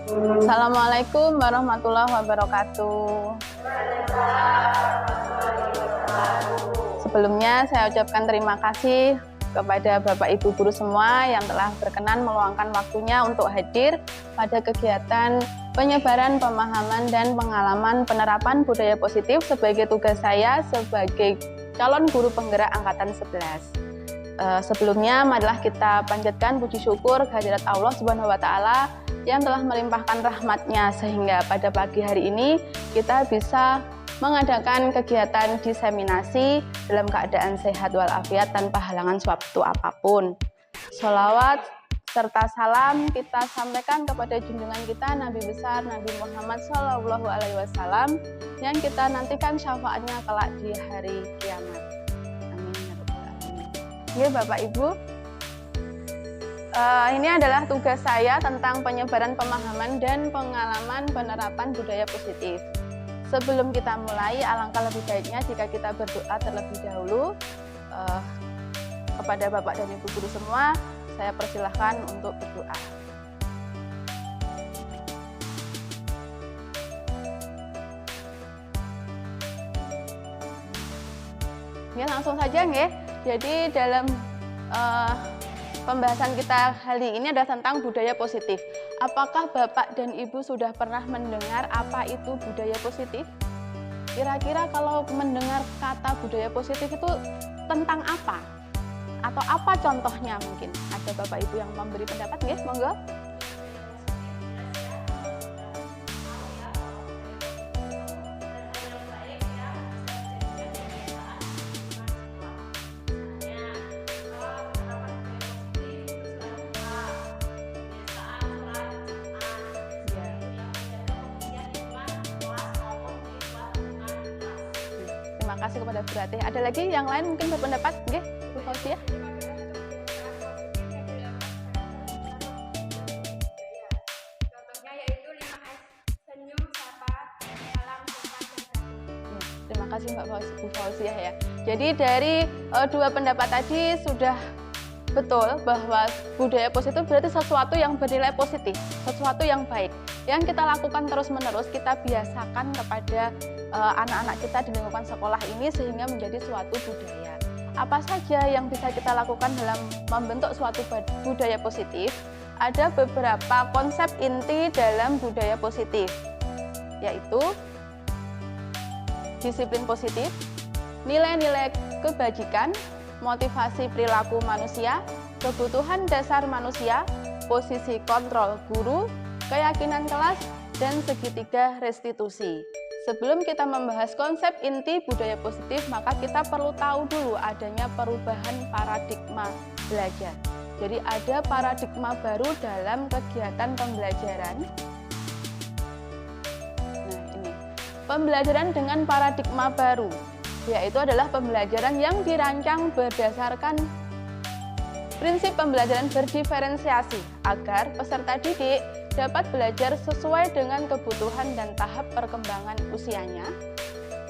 Assalamualaikum warahmatullahi wabarakatuh. Sebelumnya saya ucapkan terima kasih kepada Bapak Ibu guru semua yang telah berkenan meluangkan waktunya untuk hadir pada kegiatan penyebaran pemahaman dan pengalaman penerapan budaya positif sebagai tugas saya sebagai calon guru penggerak angkatan 11. Sebelumnya marilah kita panjatkan puji syukur kehadirat Allah Subhanahu wa taala yang telah melimpahkan rahmat-Nya sehingga pada pagi hari ini kita bisa mengadakan kegiatan diseminasi dalam keadaan sehat walafiat tanpa halangan suatu apapun. Sholawat serta salam kita sampaikan kepada junjungan kita Nabi besar Nabi Muhammad SAW yang kita nantikan syafaatnya kelak di hari kiamat. Ya Bapak Ibu, ini adalah tugas saya tentang penyebaran pemahaman dan pengalaman penerapan budaya positif. Sebelum kita mulai, alangkah lebih baiknya jika kita berdoa terlebih dahulu. Kepada Bapak dan Ibu guru semua, saya persilahkan untuk berdoa. Ya langsung saja nggih. Jadi dalam pembahasan kita kali ini adalah tentang budaya positif. Apakah Bapak dan Ibu sudah pernah mendengar apa itu budaya positif? Kira-kira kalau mendengar kata budaya positif itu tentang apa? Atau apa contohnya mungkin? Ada Bapak Ibu yang memberi pendapat, nggih? Monggo. Terima kasih kepada Bu Ratih. Ada lagi yang lain mungkin berpendapat, nggih, Bu Fauzia? Contohnya yaitu 5S, senyum, sapa, salam, sopan, dan santun. Terima kasih Bu Fauzia ya. Jadi dari dua pendapat tadi sudah betul bahwa budaya positif berarti sesuatu yang bernilai positif, sesuatu yang baik. Yang kita lakukan terus-menerus, kita biasakan kepada anak-anak kita di lingkungan sekolah ini sehingga menjadi suatu budaya. Apa saja yang bisa kita lakukan dalam membentuk suatu budaya positif? Ada beberapa konsep inti dalam budaya positif, yaitu disiplin positif, nilai-nilai kebajikan, motivasi perilaku manusia, kebutuhan dasar manusia, posisi kontrol guru, keyakinan kelas, dan segitiga restitusi. Sebelum kita membahas konsep inti budaya positif, maka kita perlu tahu dulu adanya perubahan paradigma belajar. Jadi ada paradigma baru dalam kegiatan pembelajaran. Nah ini, pembelajaran dengan paradigma baru, yaitu adalah pembelajaran yang dirancang berdasarkan prinsip pembelajaran berdiferensiasi agar peserta didik dapat belajar sesuai dengan kebutuhan dan tahap perkembangan usianya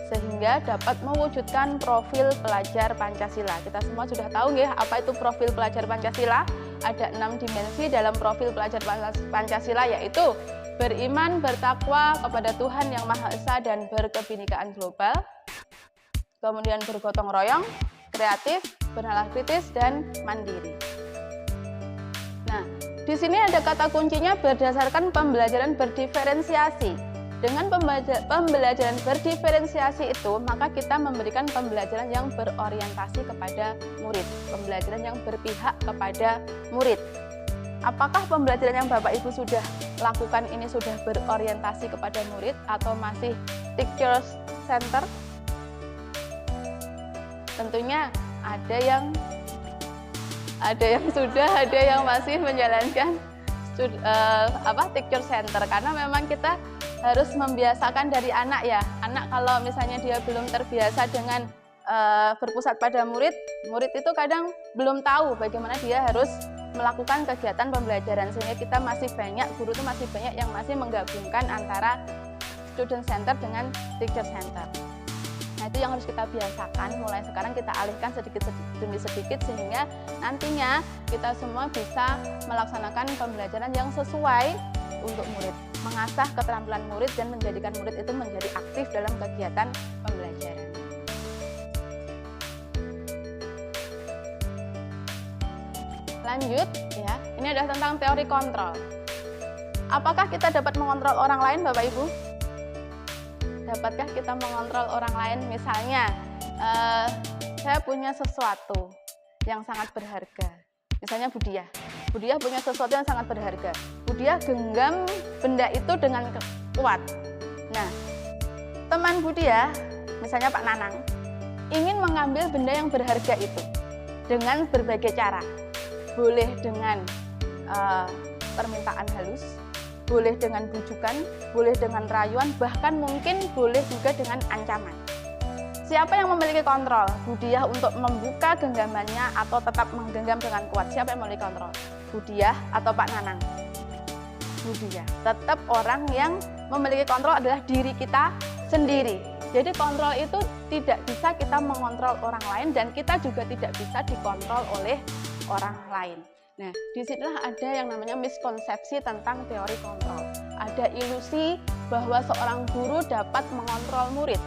sehingga dapat mewujudkan profil pelajar Pancasila. Kita semua sudah tahu ya apa itu profil pelajar Pancasila. Ada 6 dimensi dalam profil pelajar Pancasila, yaitu beriman, bertakwa kepada Tuhan Yang Maha Esa dan berkebinekaan global, kemudian bergotong royong, kreatif, bernalar kritis, dan mandiri. Nah, di sini ada kata kuncinya berdasarkan pembelajaran berdiferensiasi. Dengan pembelajaran berdiferensiasi itu, maka kita memberikan pembelajaran yang berorientasi kepada murid, pembelajaran yang berpihak kepada murid. Apakah pembelajaran yang Bapak Ibu sudah lakukan ini sudah berorientasi kepada murid atau masih teacher center? Tentunya ada yang sudah, ada yang masih menjalankan teacher center, karena memang kita harus membiasakan dari anak ya. Anak kalau misalnya dia belum terbiasa dengan berpusat pada murid itu kadang belum tahu bagaimana dia harus melakukan kegiatan pembelajaran, sehingga kita masih banyak, guru itu masih banyak yang masih menggabungkan antara student center dengan teacher center. Nah, itu yang harus kita biasakan, mulai sekarang kita alihkan sedikit demi sedikit sehingga nantinya kita semua bisa melaksanakan pembelajaran yang sesuai untuk murid. mengasah keterampilan murid dan menjadikan murid itu menjadi aktif dalam kegiatan pembelajaran. Lanjut ya, ini adalah tentang teori kontrol. Apakah kita dapat mengontrol orang lain, Bapak Ibu? Dapatkah kita mengontrol orang lain? Misalnya, saya punya sesuatu yang sangat berharga. Misalnya Budiah. Budiah punya sesuatu yang sangat berharga. Budiah genggam benda itu dengan kuat. Nah, teman Budiah, misalnya Pak Nanang, ingin mengambil benda yang berharga itu dengan berbagai cara. Boleh dengan permintaan halus, boleh dengan bujukan, boleh dengan rayuan, bahkan mungkin boleh juga dengan ancaman. Siapa yang memiliki kontrol Budiah untuk membuka genggamannya atau tetap menggenggam dengan kuat? Siapa yang memiliki kontrol? Budiah atau Pak Nanang? Budiah. Tetap orang yang memiliki kontrol adalah diri kita sendiri. Jadi kontrol itu tidak bisa kita mengontrol orang lain dan kita juga tidak bisa dikontrol oleh orang lain. Nah, disinilah ada yang namanya miskonsepsi tentang teori kontrol. Ada ilusi bahwa seorang guru dapat mengontrol murid.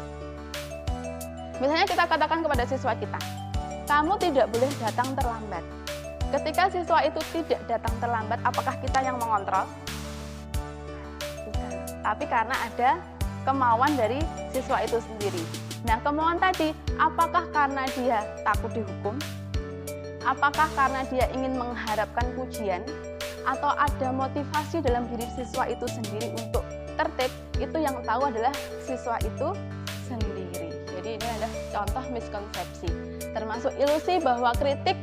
Misalnya kita katakan kepada siswa kita, kamu tidak boleh datang terlambat. Ketika siswa itu tidak datang terlambat, apakah kita yang mengontrol? Bukan. Tapi karena ada kemauan dari siswa itu sendiri. Nah, kemauan tadi, apakah karena dia takut dihukum? Apakah karena dia ingin mengharapkan pujian? Atau ada motivasi dalam diri siswa itu sendiri untuk tertib? Itu yang tahu adalah siswa itu sendiri. Jadi ini adalah contoh miskonsepsi, termasuk ilusi bahwa kritik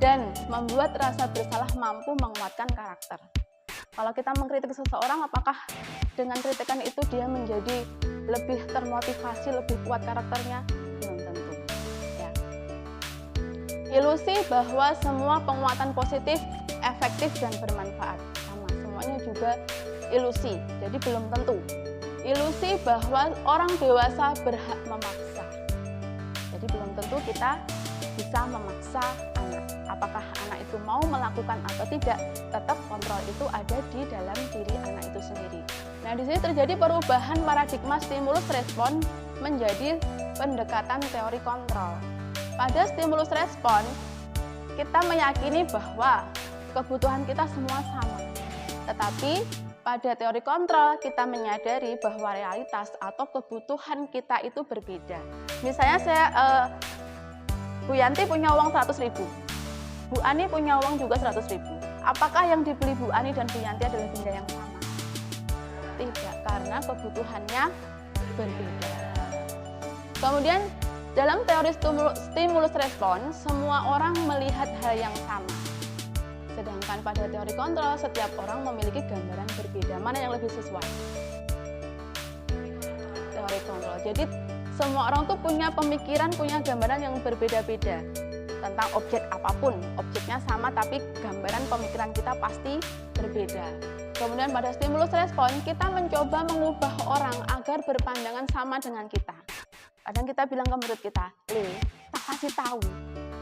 dan membuat rasa bersalah mampu menguatkan karakter. Kalau kita mengkritik seseorang, apakah dengan kritikan itu dia menjadi lebih termotivasi, lebih kuat karakternya? Belum tentu. Ya. Ilusi bahwa semua penguatan positif, efektif dan bermanfaat. Sama, semuanya juga ilusi, jadi belum tentu. Ilusi bahwa orang dewasa berhak memaksa. Jadi belum tentu kita bisa memaksa anak. Apakah anak itu mau melakukan atau tidak, tetap kontrol itu ada di dalam diri anak itu sendiri. Nah, di sini terjadi perubahan paradigma stimulus respon menjadi pendekatan teori kontrol. Pada stimulus respon, kita meyakini bahwa kebutuhan kita semua sama. Tetapi pada teori kontrol, kita menyadari bahwa realitas atau kebutuhan kita itu berbeda. Misalnya Bu Yanti punya uang 100.000, Bu Ani punya uang juga 100.000. Apakah yang dibeli Bu Ani dan Bu Yanti adalah benda yang sama? Tidak, karena kebutuhannya berbeda. Kemudian dalam teori stimulus respon, semua orang melihat hal yang sama. Sedangkan pada teori kontrol, setiap orang memiliki gambaran berbeda. Mana yang lebih sesuai? Teori kontrol. Jadi semua orang tuh punya pemikiran, punya gambaran yang berbeda-beda tentang objek apapun. Objeknya sama, tapi gambaran pemikiran kita pasti berbeda. Kemudian pada stimulus respon, kita mencoba mengubah orang agar berpandangan sama dengan kita. Kadang kita bilang ke murid kita, tak kasih tahu.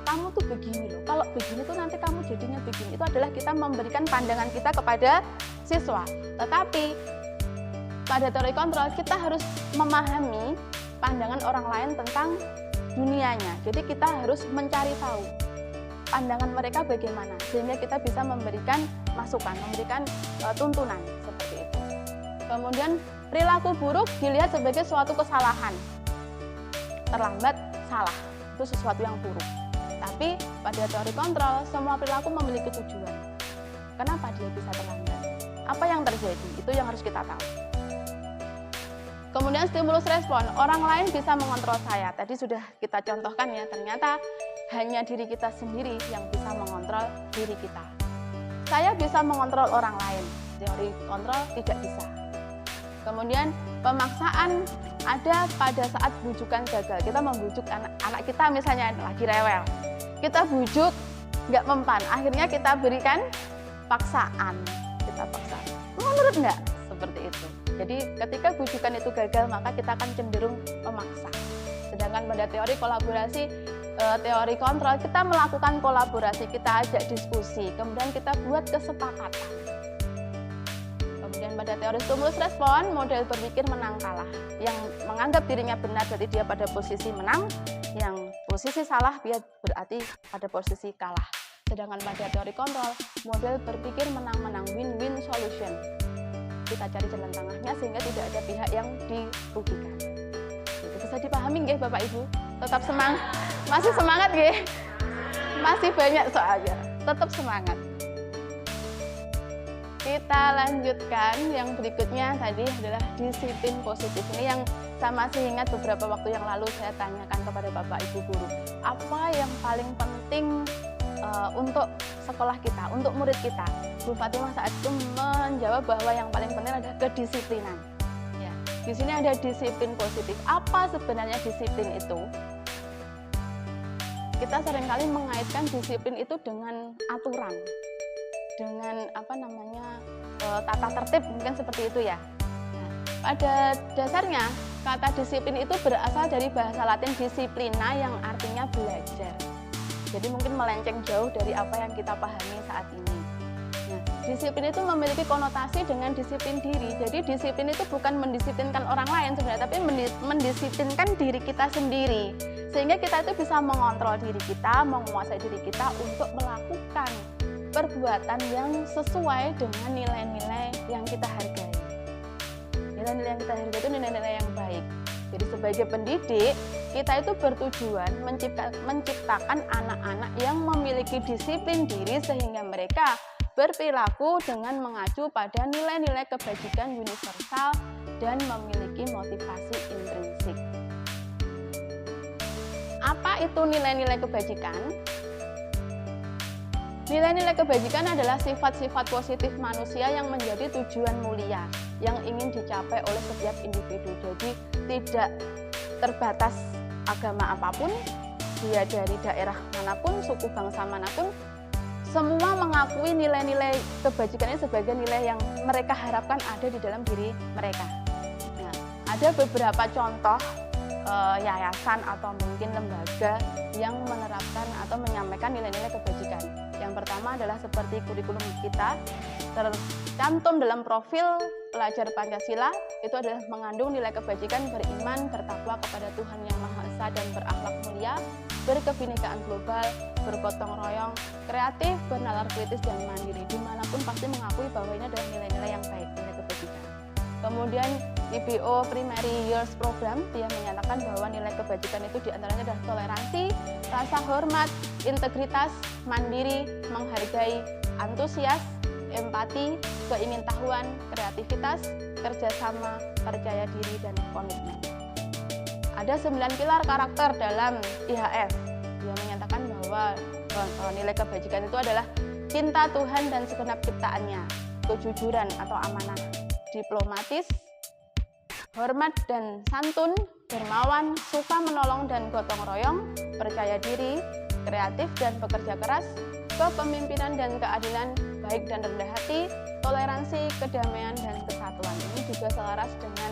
Kamu tuh begini loh, kalau begini tuh nanti kamu jadinya begini. Itu adalah kita memberikan pandangan kita kepada siswa. Tetapi pada teori kontrol kita harus memahami pandangan orang lain tentang dunianya. Jadi kita harus mencari tahu pandangan mereka bagaimana, sehingga kita bisa memberikan masukan, memberikan tuntunan seperti itu. Kemudian perilaku buruk dilihat sebagai suatu kesalahan. Terlambat, salah, itu sesuatu yang buruk. Tapi pada teori kontrol, semua perilaku memiliki tujuan. Kenapa dia bisa terlambat? Apa yang terjadi? Itu yang harus kita tahu. Kemudian stimulus respon, orang lain bisa mengontrol saya. Tadi sudah kita contohkan ya, ternyata hanya diri kita sendiri yang bisa mengontrol diri kita. Saya bisa mengontrol orang lain, teori kontrol tidak bisa. Kemudian pemaksaan ada pada saat bujukan gagal. Kita membujuk anak kita misalnya lagi rewel. Kita bujuk, nggak mempan. Akhirnya kita berikan paksaan. Kita paksa. Menurut nggak? Seperti itu. Jadi ketika bujukan itu gagal, maka kita akan cenderung memaksa. Sedangkan pada teori kolaborasi, teori kontrol, kita melakukan kolaborasi, kita ajak diskusi, kemudian kita buat kesepakatan. Kemudian pada teori stimulus respon, model berpikir menang kalah. Yang menganggap dirinya benar berarti dia pada posisi menang, yang posisi salah dia berarti pada posisi kalah. Sedangkan pada teori kontrol, model berpikir menang-menang, win-win solution. Kita cari jalan tengahnya sehingga tidak ada pihak yang dirugikan. Itu bisa dipahami nggih Bapak Ibu? Tetap semangat. Masih semangat nggih? Masih banyak soalnya. Tetap semangat. Kita lanjutkan yang berikutnya tadi adalah disiplin positif. Ini yang saya masih ingat beberapa waktu yang lalu saya tanyakan kepada Bapak Ibu guru. Apa yang paling penting untuk sekolah kita, untuk murid kita? Bu Fatimah saat itu menjawab bahwa yang paling penting adalah kedisiplinan. Ya, di sini ada disiplin positif. Apa sebenarnya disiplin itu? Kita seringkali mengaitkan disiplin itu dengan aturan, dengan tata tertib, mungkin seperti itu ya. Nah, pada dasarnya kata disiplin itu berasal dari bahasa Latin disciplina yang artinya belajar. Jadi mungkin melenceng jauh dari apa yang kita pahami saat ini. Nah, disiplin itu memiliki konotasi dengan disiplin diri. Jadi disiplin itu bukan mendisiplinkan orang lain sebenarnya, tapi mendisiplinkan diri kita sendiri. Sehingga kita itu bisa mengontrol diri kita, menguasai diri kita untuk melakukan perbuatan yang sesuai dengan nilai-nilai yang kita hargai. Nilai-nilai yang kita hargai itu nilai-nilai yang baik. Jadi sebagai pendidik, kita itu bertujuan menciptakan anak-anak yang memiliki disiplin diri sehingga mereka berperilaku dengan mengacu pada nilai-nilai kebajikan universal dan memiliki motivasi intrinsik. Apa itu nilai-nilai kebajikan? Nilai-nilai kebajikan adalah sifat-sifat positif manusia yang menjadi tujuan mulia yang ingin dicapai oleh setiap individu. Jadi tidak terbatas agama apapun, dia dari daerah manapun, suku bangsa manapun, semua mengakui nilai-nilai kebajikan ini sebagai nilai yang mereka harapkan ada di dalam diri mereka. Nah, ada beberapa contoh yayasan atau mungkin lembaga yang menerapkan atau menyampaikan nilai-nilai kebajikan. Yang pertama adalah seperti kurikulum kita tercantum dalam profil pelajar Pancasila, itu adalah mengandung nilai kebajikan, beriman, bertakwa kepada Tuhan Yang Maha Esa dan berakhlak mulia, berkebinekaan global, bergotong royong, kreatif, bernalar kritis dan mandiri. Dimanapun pasti mengakui bahwa ini adalah nilai-nilai yang baik, nilai kebajikan. Kemudian IPO Primary Years Program, dia menyatakan bahwa nilai kebajikan itu diantaranya adalah toleransi, rasa hormat, integritas, mandiri, menghargai, antusias, empati, keingintahuan, kreativitas, kerjasama, percaya diri, dan komitmen. Ada 9 pilar karakter dalam IHF. Dia menyatakan bahwa nilai kebajikan itu adalah cinta Tuhan dan segenap ciptaannya, kejujuran atau amanah, diplomatis, hormat dan santun, dermawan, suka menolong dan gotong royong, percaya diri, kreatif dan bekerja keras, kepemimpinan dan keadilan, baik dan rendah hati, toleransi, kedamaian dan kesatuan. Ini juga selaras dengan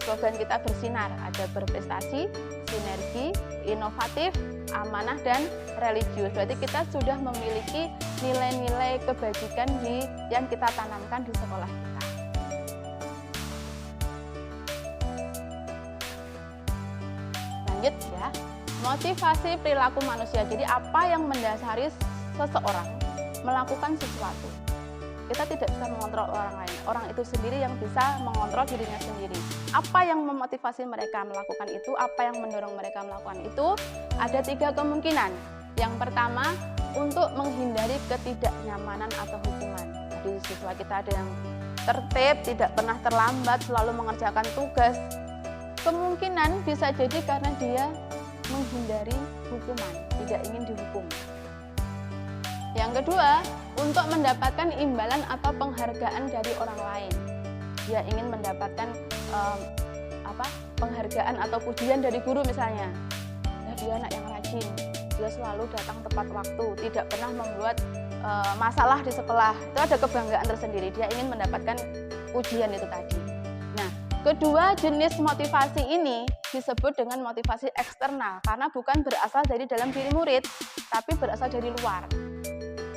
slogan kita bersinar, ada berprestasi, sinergi, inovatif, amanah dan religius. Berarti kita sudah memiliki nilai-nilai kebajikan yang kita tanamkan di sekolah kita. Lanjut ya, motivasi perilaku manusia. Jadi apa yang mendasari seseorang melakukan sesuatu? Kita tidak bisa mengontrol orang lain. Orang itu sendiri yang bisa mengontrol dirinya sendiri. Apa yang memotivasi mereka melakukan itu? Apa yang mendorong mereka melakukan itu? Ada 3 kemungkinan. Yang pertama, untuk menghindari ketidaknyamanan atau hukuman. Jadi siswa kita ada yang tertib, tidak pernah terlambat, selalu mengerjakan tugas. Kemungkinan bisa jadi karena dia menghindari hukuman, tidak ingin dihukum. Yang kedua, untuk mendapatkan imbalan atau penghargaan dari orang lain. Dia ingin mendapatkan penghargaan atau pujian dari guru misalnya. Nah, dia anak yang rajin, dia selalu datang tepat waktu, tidak pernah membuat masalah di sekolah. Itu ada kebanggaan tersendiri, dia ingin mendapatkan pujian itu tadi. Nah, kedua jenis motivasi ini disebut dengan motivasi eksternal karena bukan berasal dari dalam diri murid, tapi berasal dari luar.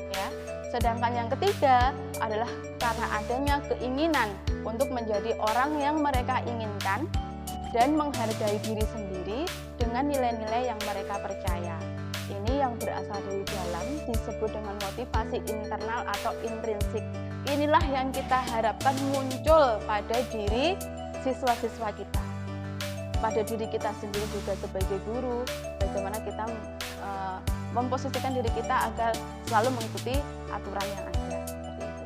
Ya. Sedangkan yang ketiga adalah karena adanya keinginan untuk menjadi orang yang mereka inginkan dan menghargai diri sendiri dengan nilai-nilai yang mereka percaya. Ini yang berasal dari dalam disebut dengan motivasi internal atau intrinsik. Inilah yang kita harapkan muncul pada diri siswa-siswa kita. Pada diri kita sendiri juga sebagai guru, bagaimana kita memposisikan diri kita agar selalu mengikuti aturan yang ada. Seperti itu.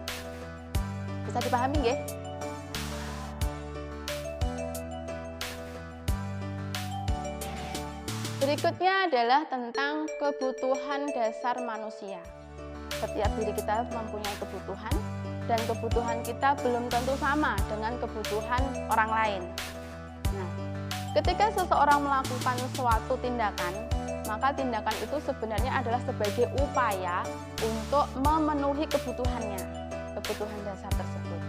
Bisa dipahami nggih? Berikutnya adalah tentang kebutuhan dasar manusia. Setiap diri kita mempunyai kebutuhan, dan kebutuhan kita belum tentu sama dengan kebutuhan orang lain. Nah, ketika seseorang melakukan suatu tindakan, maka tindakan itu sebenarnya adalah sebagai upaya untuk memenuhi kebutuhannya, kebutuhan dasar tersebut.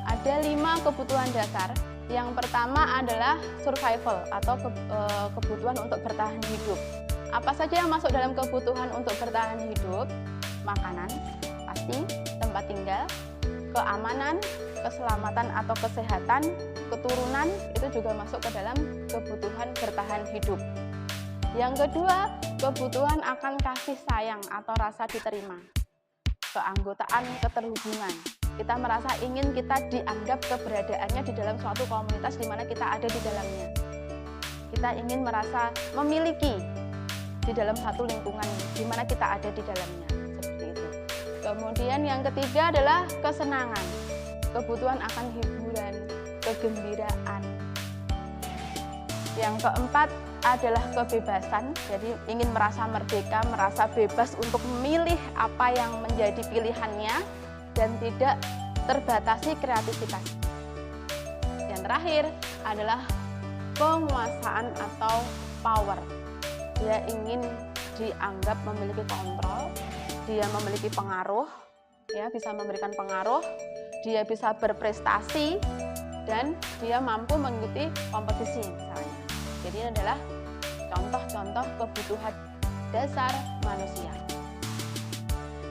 Ada 5 kebutuhan dasar. Yang pertama adalah survival atau kebutuhan untuk bertahan hidup. Apa saja yang masuk dalam kebutuhan untuk bertahan hidup? Makanan, pasti, tempat tinggal, keamanan, keselamatan atau kesehatan, keturunan, itu juga masuk ke dalam kebutuhan bertahan hidup. Yang kedua, kebutuhan akan kasih sayang atau rasa diterima. Keanggotaan, keterhubungan. Kita merasa ingin kita dianggap keberadaannya di dalam suatu komunitas di mana kita ada di dalamnya. Kita ingin merasa memiliki di dalam satu lingkungan di mana kita ada di dalamnya. Seperti itu. Kemudian yang ketiga adalah kesenangan. Kebutuhan akan hiburan, kegembiraan. Yang keempat adalah kebebasan. Jadi ingin merasa merdeka, merasa bebas untuk memilih apa yang menjadi pilihannya dan tidak terbatasi kreativitas. Yang terakhir adalah penguasaan atau power. Dia ingin dianggap memiliki kontrol, dia memiliki pengaruh, ya bisa memberikan pengaruh, dia bisa berprestasi, dan dia mampu mengikuti kompetisi misalnya. Jadi ini adalah contoh-contoh kebutuhan dasar manusia.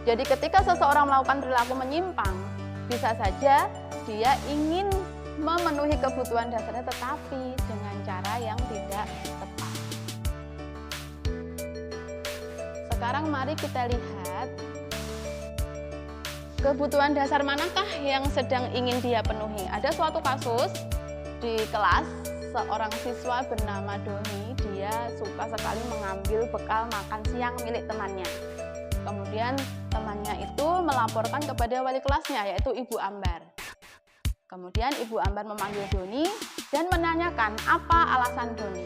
Jadi ketika seseorang melakukan perilaku menyimpang, bisa saja dia ingin memenuhi kebutuhan dasarnya tetapi dengan cara yang tidak tepat. Sekarang mari kita lihat kebutuhan dasar manakah yang sedang ingin dia penuhi. Ada suatu kasus di kelas, seorang siswa bernama Doni, dia suka sekali mengambil bekal makan siang milik temannya. Kemudian temannya itu melaporkan kepada wali kelasnya, yaitu Ibu Ambar. Kemudian Ibu Ambar memanggil Doni dan menanyakan apa alasan Doni.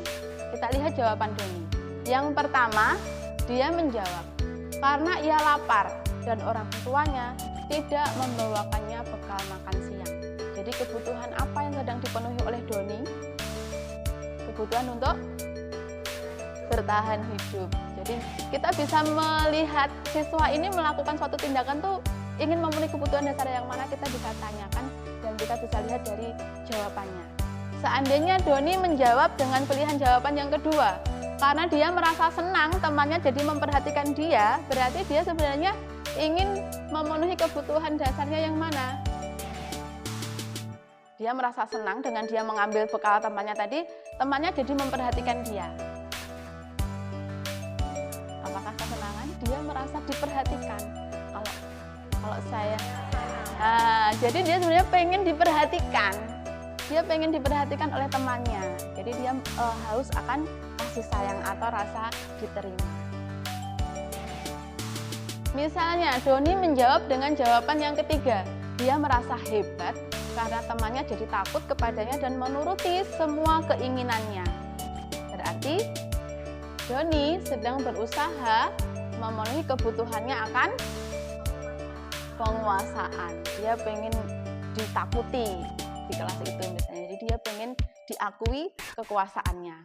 Kita lihat jawaban Doni. Yang pertama, dia menjawab, karena ia lapar dan orang tuanya tidak membawakannya bekal makan siang. Jadi kebutuhan apa yang sedang dipenuhi oleh Doni? Kebutuhan untuk bertahan hidup. Jadi kita bisa melihat siswa ini melakukan suatu tindakan tuh ingin memenuhi kebutuhan dasar yang mana, kita bisa tanyakan dan kita bisa lihat dari jawabannya. Seandainya Doni menjawab dengan pilihan jawaban yang kedua, karena dia merasa senang temannya jadi memperhatikan dia, berarti dia sebenarnya ingin memenuhi kebutuhan dasarnya yang mana? Dia merasa senang dengan dia mengambil bekal temannya tadi, temannya jadi memperhatikan dia. Apakah kesenangan? Dia merasa diperhatikan. Kalau saya, jadi dia sebenarnya pengen diperhatikan. Dia pengen diperhatikan oleh temannya. Jadi dia haus akan kasih sayang atau rasa diterima. Misalnya, Doni menjawab dengan jawaban yang ketiga. Dia merasa hebat karena temannya jadi takut kepadanya dan menuruti semua keinginannya. Berarti Doni sedang berusaha memenuhi kebutuhannya akan penguasaan. Dia pengen ditakuti di kelas itu misalnya. Jadi dia pengen diakui kekuasaannya.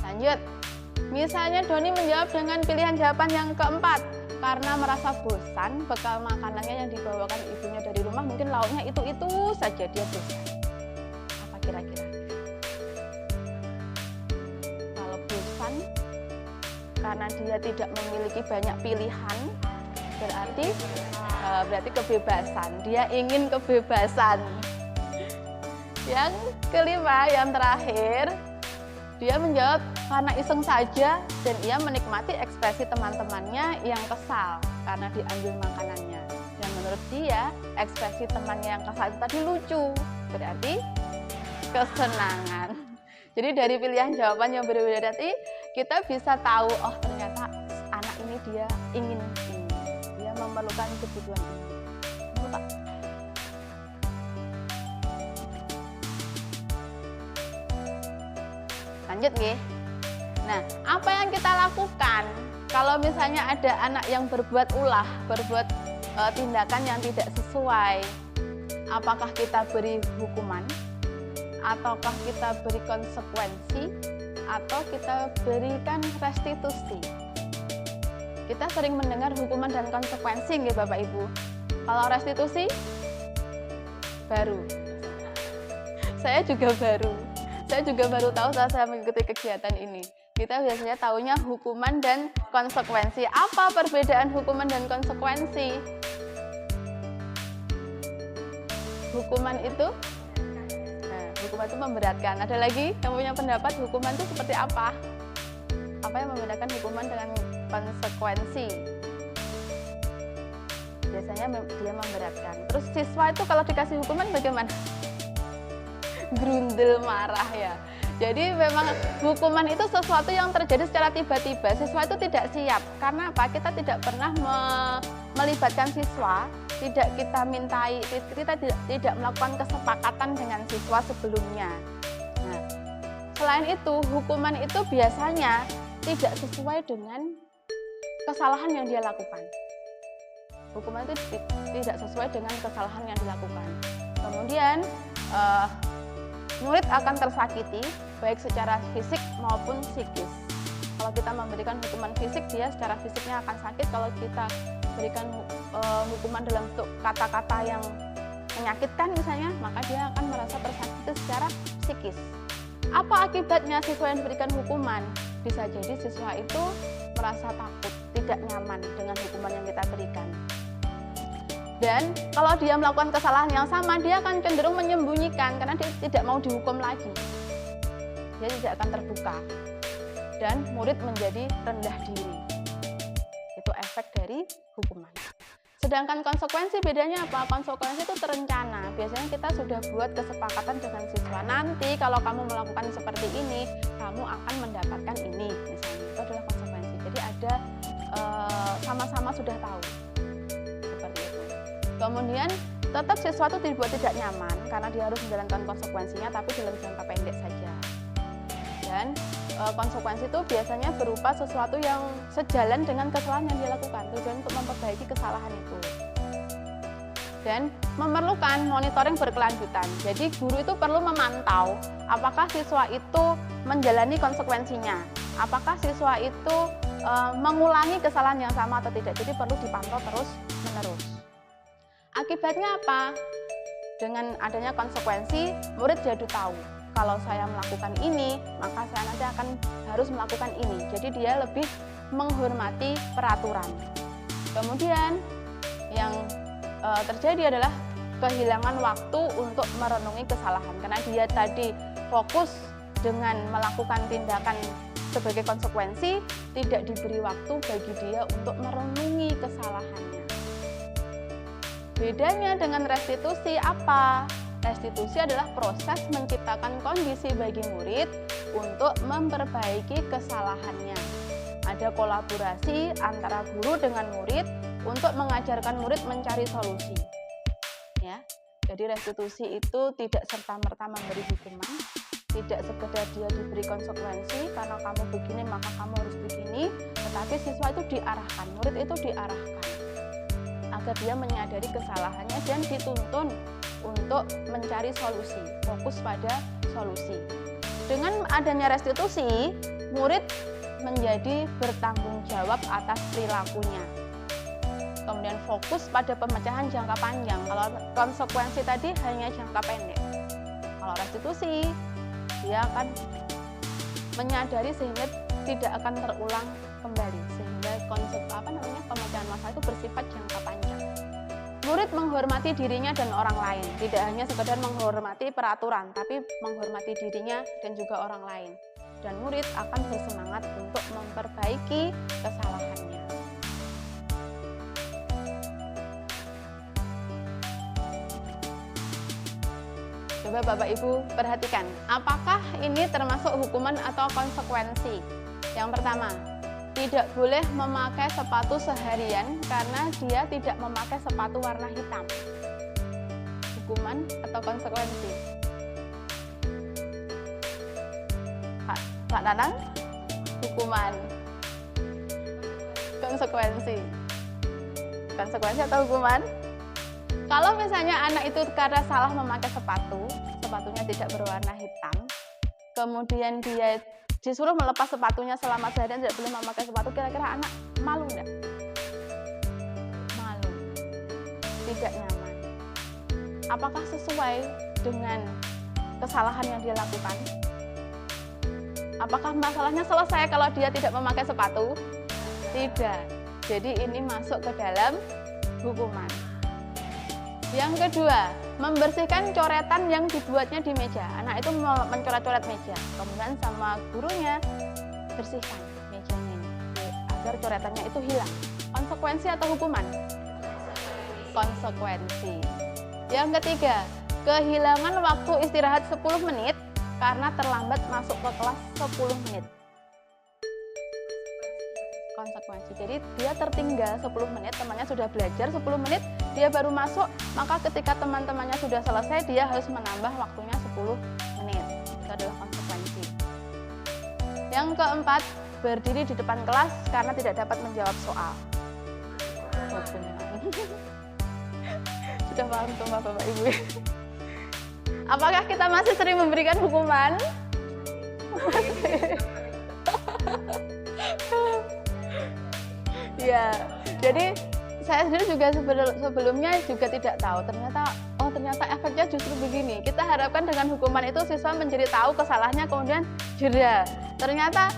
Lanjut. Misalnya Doni menjawab dengan pilihan jawaban yang keempat. Karena merasa bosan, bekal makanannya yang dibawakan ibunya dari rumah mungkin lauknya itu-itu saja, dia bosan. Apa kira-kira? Kalau bosan, karena dia tidak memiliki banyak pilihan, Berarti kebebasan. Dia ingin kebebasan. Yang kelima, yang terakhir, dia menjawab karena iseng saja dan ia menikmati ekspresi teman-temannya yang kesal karena diambil makanannya. Dan menurut dia, ekspresi temannya yang kesal itu tadi lucu. Berarti kesenangan. Jadi dari pilihan jawaban yang berbeda tadi, kita bisa tahu, oh ternyata anak ini dia ingin ini. Dia memerlukan kebutuhan ini. Pak. Lanjut nih. Nah, apa yang kita lakukan kalau misalnya ada anak yang berbuat ulah, berbuat tindakan yang tidak sesuai? Apakah kita beri hukuman? Ataukah kita beri konsekuensi? Atau kita berikan restitusi? Kita sering mendengar hukuman dan konsekuensi nggih Bapak Ibu. Kalau restitusi baru. Saya juga baru tahu saat saya mengikuti kegiatan ini. Kita biasanya taunya hukuman dan konsekuensi. Apa perbedaan hukuman dan konsekuensi? Hukuman itu memberatkan. Ada lagi yang punya pendapat hukuman itu seperti apa? Apa yang membedakan hukuman dengan konsekuensi? Biasanya dia memberatkan. Terus siswa itu kalau dikasih hukuman bagaimana? Grundel, marah ya. Jadi memang hukuman itu sesuatu yang terjadi secara tiba-tiba. Siswa itu tidak siap. Karena apa? Kita tidak pernah melibatkan siswa, tidak kita mintai, kita tidak melakukan kesepakatan dengan siswa sebelumnya. Nah, selain itu, hukuman itu biasanya tidak sesuai dengan kesalahan yang dia lakukan. Hukuman itu tidak sesuai dengan kesalahan yang dilakukan. Kemudian murid akan tersakiti baik secara fisik maupun psikis. Kalau kita memberikan hukuman fisik, dia secara fisiknya akan sakit. Kalau kita berikan hukuman dalam bentuk kata-kata yang menyakitkan misalnya, maka dia akan merasa tersakiti secara psikis. Apa akibatnya siswa yang diberikan hukuman? Bisa jadi siswa itu merasa takut, tidak nyaman dengan hukuman yang kita berikan. Dan kalau dia melakukan kesalahan yang sama, dia akan cenderung menyembunyikan karena dia tidak mau dihukum lagi. Dia tidak akan terbuka. Dan murid menjadi rendah diri. Itu efek dari hukuman. Sedangkan konsekuensi bedanya apa? Konsekuensi itu terencana. Biasanya kita sudah buat kesepakatan dengan siswa. Nanti kalau kamu melakukan seperti ini, kamu akan mendapatkan ini. Misalnya, itu adalah konsekuensi. Jadi ada sama-sama sudah tahu. Kemudian tetap siswa itu dibuat tidak nyaman karena dia harus menjalankan konsekuensinya tapi dalam jangka pendek saja. Dan konsekuensi itu biasanya berupa sesuatu yang sejalan dengan kesalahan yang dia lakukan, tujuan untuk memperbaiki kesalahan itu. Dan memerlukan monitoring berkelanjutan. Jadi guru itu perlu memantau apakah siswa itu menjalani konsekuensinya, apakah siswa itu mengulangi kesalahan yang sama atau tidak. Jadi perlu dipantau terus-menerus. Akibatnya apa? Dengan adanya konsekuensi, murid jadi tahu kalau saya melakukan ini, maka saya nanti akan harus melakukan ini. Jadi dia lebih menghormati peraturan. Kemudian yang terjadi adalah kehilangan waktu untuk merenungi kesalahan karena dia tadi fokus dengan melakukan tindakan sebagai konsekuensi, tidak diberi waktu bagi dia untuk merenungi kesalahannya. Bedanya dengan restitusi apa? Restitusi adalah proses menciptakan kondisi bagi murid untuk memperbaiki kesalahannya. Ada kolaborasi antara guru dengan murid untuk mengajarkan murid mencari solusi. Ya, jadi restitusi itu tidak serta-merta memberi hukuman, tidak sekedar dia diberi konsekuensi karena kamu begini maka kamu harus begini, tetapi siswa itu diarahkan, murid itu diarahkan agar dia menyadari kesalahannya dan dituntun untuk mencari solusi, fokus pada solusi. Dengan adanya restitusi, murid menjadi bertanggung jawab atas perilakunya. Kemudian fokus pada pemecahan jangka panjang. Kalau konsekuensi tadi hanya jangka pendek. Kalau restitusi, dia akan menyadari sehingga tidak akan terulang kembali, sehingga pemecahan masalah itu bersifat jangka panjang. Murid menghormati dirinya dan orang lain, tidak hanya sekedar menghormati peraturan, tapi menghormati dirinya dan juga orang lain. Dan murid akan bersemangat untuk memperbaiki kesalahannya. Coba Bapak Ibu perhatikan, apakah ini termasuk hukuman atau konsekuensi? Yang pertama, tidak boleh memakai sepatu seharian karena dia tidak memakai sepatu warna hitam. Hukuman atau konsekuensi? Pak Nanang? Hukuman. Konsekuensi. Konsekuensi atau hukuman? Kalau misalnya anak itu karena salah memakai sepatu, sepatunya tidak berwarna hitam, kemudian dia disuruh melepas sepatunya selama seharian tidak boleh memakai sepatu, kira-kira anak malu enggak? Malu, tidak nyaman. Apakah sesuai dengan kesalahan yang dia lakukan? Apakah masalahnya selesai kalau dia tidak memakai sepatu? Tidak. Jadi ini masuk ke dalam hukuman. Yang kedua, membersihkan coretan yang dibuatnya di meja. Anak itu mencoret-coret meja, kemudian sama gurunya bersihkan mejanya ini agar coretannya itu hilang. Konsekuensi atau hukuman? Konsekuensi. Yang ketiga, kehilangan waktu istirahat 10 menit karena terlambat masuk ke kelas 10 menit. Konsekuensi. Jadi dia tertinggal 10 menit, temannya sudah belajar 10 menit, dia baru masuk, maka ketika teman-temannya sudah selesai, dia harus menambah waktunya 10 menit. Itu adalah konsekuensi. Yang keempat, berdiri di depan kelas karena tidak dapat menjawab soal. Sudah paham semua Bapak Ibu? Apakah kita masih sering memberikan hukuman? Ya, jadi saya sendiri juga sebelumnya juga tidak tahu. Ternyata efeknya justru begini. Kita harapkan dengan hukuman itu siswa menjadi tahu kesalahannya kemudian jeda. Ternyata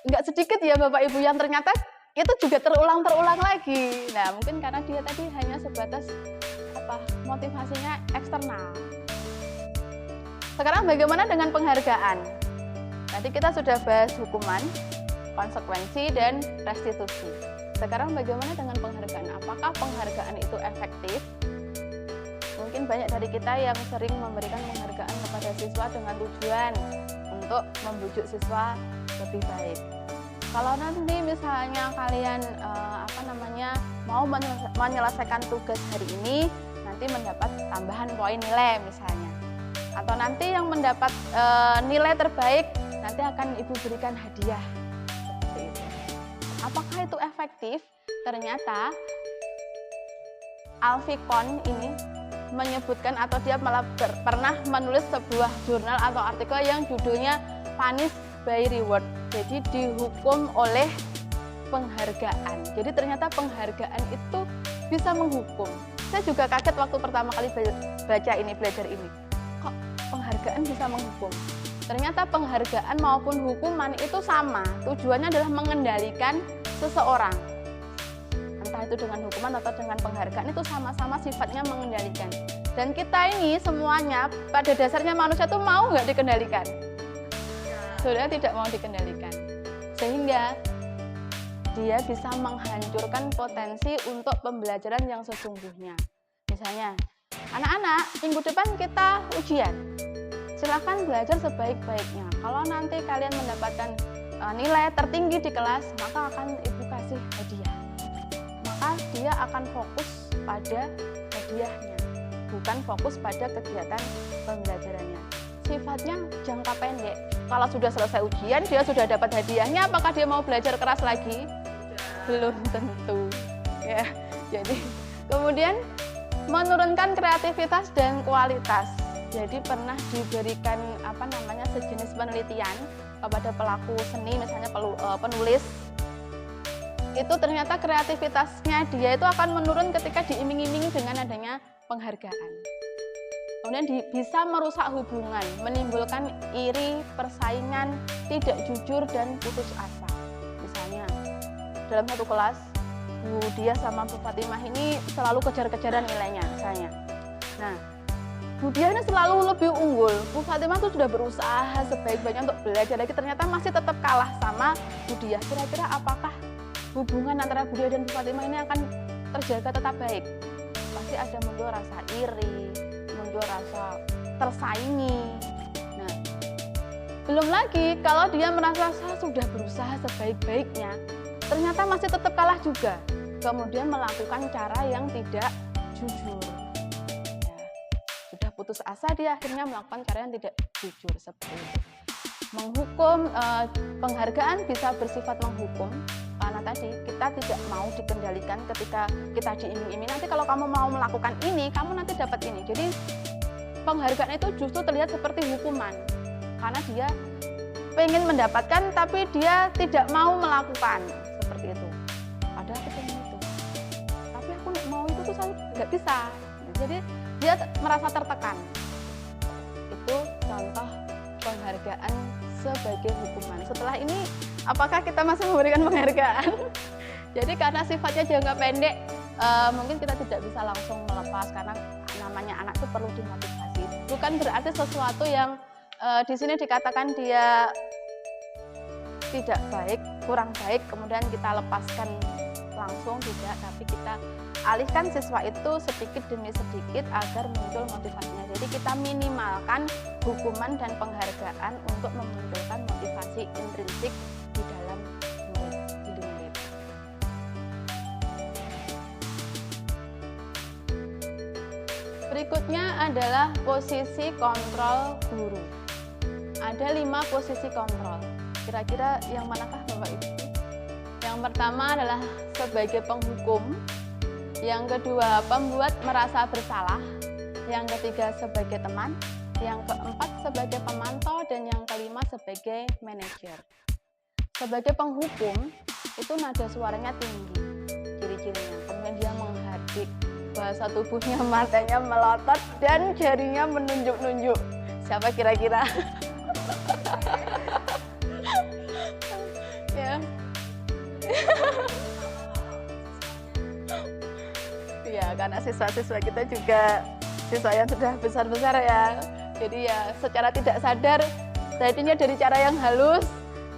nggak sedikit ya Bapak Ibu yang ternyata itu juga terulang lagi. Nah, mungkin karena dia tadi hanya sebatas motivasinya eksternal. Sekarang bagaimana dengan penghargaan? Tadi kita sudah bahas hukuman, konsekuensi, dan restitusi. Sekarang bagaimana dengan penghargaan? Apakah penghargaan itu efektif? Mungkin banyak dari kita yang sering memberikan penghargaan kepada siswa dengan tujuan untuk membujuk siswa lebih baik. Kalau nanti misalnya kalian mau menyelesaikan tugas hari ini, nanti mendapat tambahan poin nilai misalnya. Atau nanti yang mendapat nilai terbaik, nanti akan Ibu berikan hadiah. Seperti itu. Apakah itu efektif? Ternyata Alfikon ini menyebutkan atau dia malah pernah menulis sebuah jurnal atau artikel yang judulnya Punish by Reward. Jadi dihukum oleh penghargaan. Jadi ternyata penghargaan itu bisa menghukum. Saya juga kaget waktu pertama kali belajar ini. Kok penghargaan bisa menghukum? Ternyata penghargaan maupun hukuman itu sama. Tujuannya adalah mengendalikan seseorang. Entah itu dengan hukuman atau dengan penghargaan, itu sama-sama sifatnya mengendalikan. Dan kita ini semuanya pada dasarnya manusia itu mau nggak dikendalikan? Saudara tidak mau dikendalikan. Sehingga dia bisa menghancurkan potensi untuk pembelajaran yang sesungguhnya. Misalnya, anak-anak, minggu depan kita ujian. Silakan belajar sebaik-baiknya. Kalau nanti kalian mendapatkan nilai tertinggi di kelas, maka akan Ibu kasih hadiah. Maka dia akan fokus pada hadiahnya, bukan fokus pada kegiatan pembelajarannya. Sifatnya jangka pendek. Kalau sudah selesai ujian, dia sudah dapat hadiahnya, apakah dia mau belajar keras lagi? Belum tentu. Ya, jadi kemudian menurunkan kreativitas dan kualitas. Jadi pernah diberikan sejenis penelitian kepada pelaku seni, misalnya penulis. Itu ternyata kreativitasnya dia itu akan menurun ketika diiming-imingi dengan adanya penghargaan. Kemudian bisa merusak hubungan, menimbulkan iri, persaingan, tidak jujur, dan putus asa. Misalnya, dalam satu kelas, Bu Diah sama Bu Fatimah ini selalu kejar-kejaran nilainya misalnya. Nah, Bu Diah ini selalu lebih unggul. Bu Fatimah tuh sudah berusaha sebaik-baiknya untuk belajar lagi, ternyata masih tetap kalah sama Bu Diah. Kira-kira apakah hubungan antara Bu Diah dan Bu Fatimah ini akan terjaga tetap baik? Pasti ada muncul rasa iri, muncul rasa tersaingi. Nah, belum lagi kalau dia merasa saya sudah berusaha sebaik-baiknya, ternyata masih tetap kalah juga. Kemudian melakukan cara yang tidak jujur. Sudah putus asa, dia akhirnya melakukan cara yang tidak jujur seperti itu. Menghukum, penghargaan bisa bersifat menghukum, karena tadi kita tidak mau dikendalikan ketika kita diiming-iming. Nanti kalau kamu mau melakukan ini, kamu nanti dapat ini. Jadi penghargaan itu justru terlihat seperti hukuman, karena dia pengen mendapatkan tapi dia tidak mau melakukan seperti itu. Padahal aku pengen itu, tapi aku mau itu tuh saya nggak bisa. Jadi dia merasa tertekan. Itu contoh penghargaan sebagai hukuman. Setelah ini, apakah kita masih memberikan penghargaan? Jadi karena sifatnya jangka pendek, mungkin kita tidak bisa langsung melepas, karena namanya anak itu perlu dimotivasi. Bukan berarti sesuatu yang di sini dikatakan dia tidak baik, kurang baik, kemudian kita lepaskan langsung, tidak, tapi kita alihkan siswa itu sedikit demi sedikit agar muncul motivasinya. Jadi kita minimalkan hukuman dan penghargaan untuk memunculkan motivasi intrinsik di dalam diri murid. Berikutnya adalah posisi kontrol guru. Ada 5 posisi kontrol. Kira-kira yang manakah Bapak Ibu? Yang pertama adalah sebagai penghukum, yang kedua pembuat merasa bersalah, yang ketiga sebagai teman, yang keempat sebagai pemantau, dan yang kelima sebagai manajer. Sebagai penghukum itu nada suaranya tinggi, ciri-cirinya, kemudian dia menghardik, bahasa tubuhnya, matanya melotot dan jarinya menunjuk-nunjuk. Siapa kira-kira? Ya. Ya, karena siswa-siswa kita juga siswa yang sudah besar-besar ya. Jadi ya secara tidak sadar, tadinya dari cara yang halus,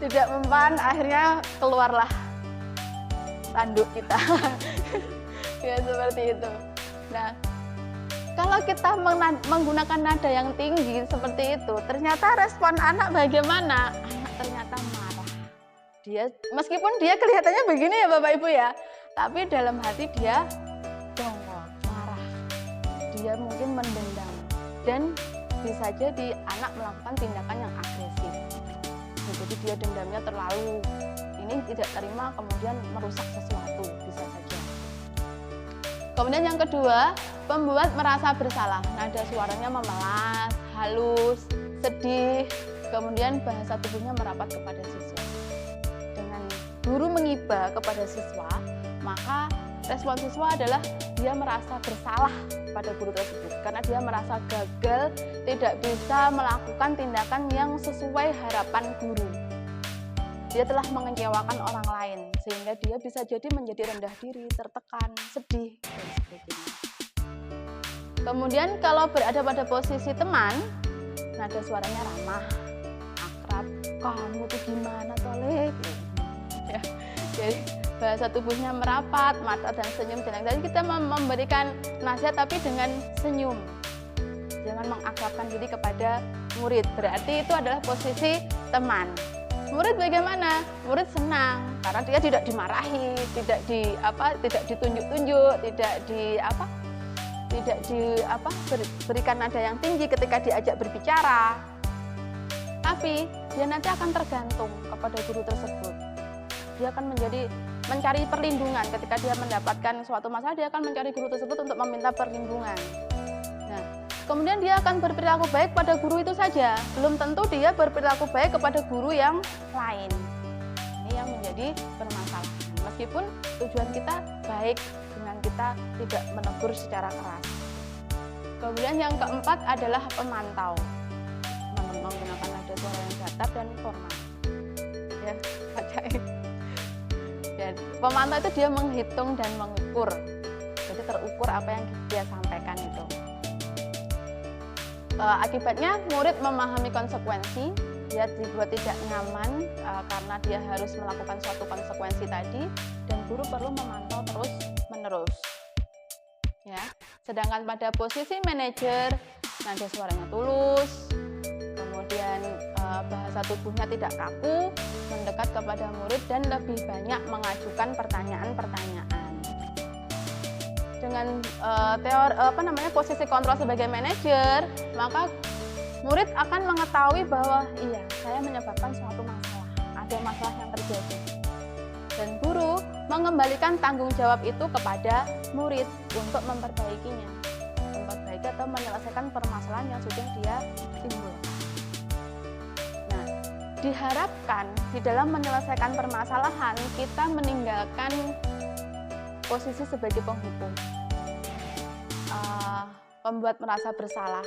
tidak mempan, akhirnya keluarlah tanduk kita. Ya seperti itu. Nah, kalau kita menggunakan nada yang tinggi seperti itu, ternyata respon anak bagaimana? Anak ternyata marah. Dia, meskipun dia kelihatannya begini ya Bapak Ibu ya, tapi dalam hati dia dongkol, marah. Dia mungkin mendendam, dan bisa jadi anak melakukan tindakan yang agresif. Jadi dia dendamnya terlalu, ini tidak terima, kemudian merusak sesuatu, bisa saja. Kemudian yang kedua, pembuat merasa bersalah. Nada suaranya memelas, halus, sedih, kemudian bahasa tubuhnya merapat kepada siswa. Dengan guru mengiba kepada siswa, maka respon siswa adalah dia merasa bersalah pada guru tersebut karena dia merasa gagal, tidak bisa melakukan tindakan yang sesuai harapan guru. Dia telah mengecewakan orang lain sehingga dia bisa jadi menjadi rendah diri, tertekan, sedih, dan sebagainya. Kemudian kalau berada pada posisi teman, nada suaranya ramah, akrab, kamu tuh gimana Tolek? Ya, jadi bahasa tubuhnya merapat, mata dan senyum. Jadi kita memberikan nasihat tapi dengan senyum. Jangan mengakrabkan diri kepada murid. Berarti itu adalah posisi teman. Murid bagaimana? Murid senang karena dia tidak dimarahi, tidak ditunjuk-tunjuk, berikan nada yang tinggi ketika diajak berbicara. Tapi dia nanti akan tergantung kepada guru tersebut. Dia akan mencari perlindungan ketika dia mendapatkan suatu masalah, dia akan mencari guru tersebut untuk meminta perlindungan. Nah, kemudian dia akan berperilaku baik pada guru itu saja, belum tentu dia berperilaku baik kepada guru yang lain. Ini yang menjadi permasalahan. Meskipun tujuan kita baik dengan kita tidak menegur secara keras. Kemudian yang keempat adalah pemantau, menggunakan nada suara yang datar dan formal. Ya, ajaib. Dan pemantau itu dia menghitung dan mengukur. Jadi terukur apa yang dia sampaikan itu. Akibatnya murid memahami konsekuensi, dia dibuat tidak nyaman karena dia harus melakukan suatu konsekuensi tadi, dan guru perlu memantau terus menerus. Ya. Sedangkan pada posisi manajer, nada suaranya tulus, kemudian bahasa tubuhnya tidak kaku, mendekat kepada murid dan lebih banyak mengajukan pertanyaan-pertanyaan. Dengan posisi kontrol sebagai manajer, maka murid akan mengetahui bahwa iya, saya menyebabkan suatu masalah, ada masalah yang terjadi. Dan guru mengembalikan tanggung jawab itu kepada murid untuk memperbaikinya, memperbaiki atau menyelesaikan permasalahan yang sudah dia timbulkan. Nah, diharapkan di dalam menyelesaikan permasalahan kita meninggalkan posisi sebagai penghukum, pembuat merasa bersalah.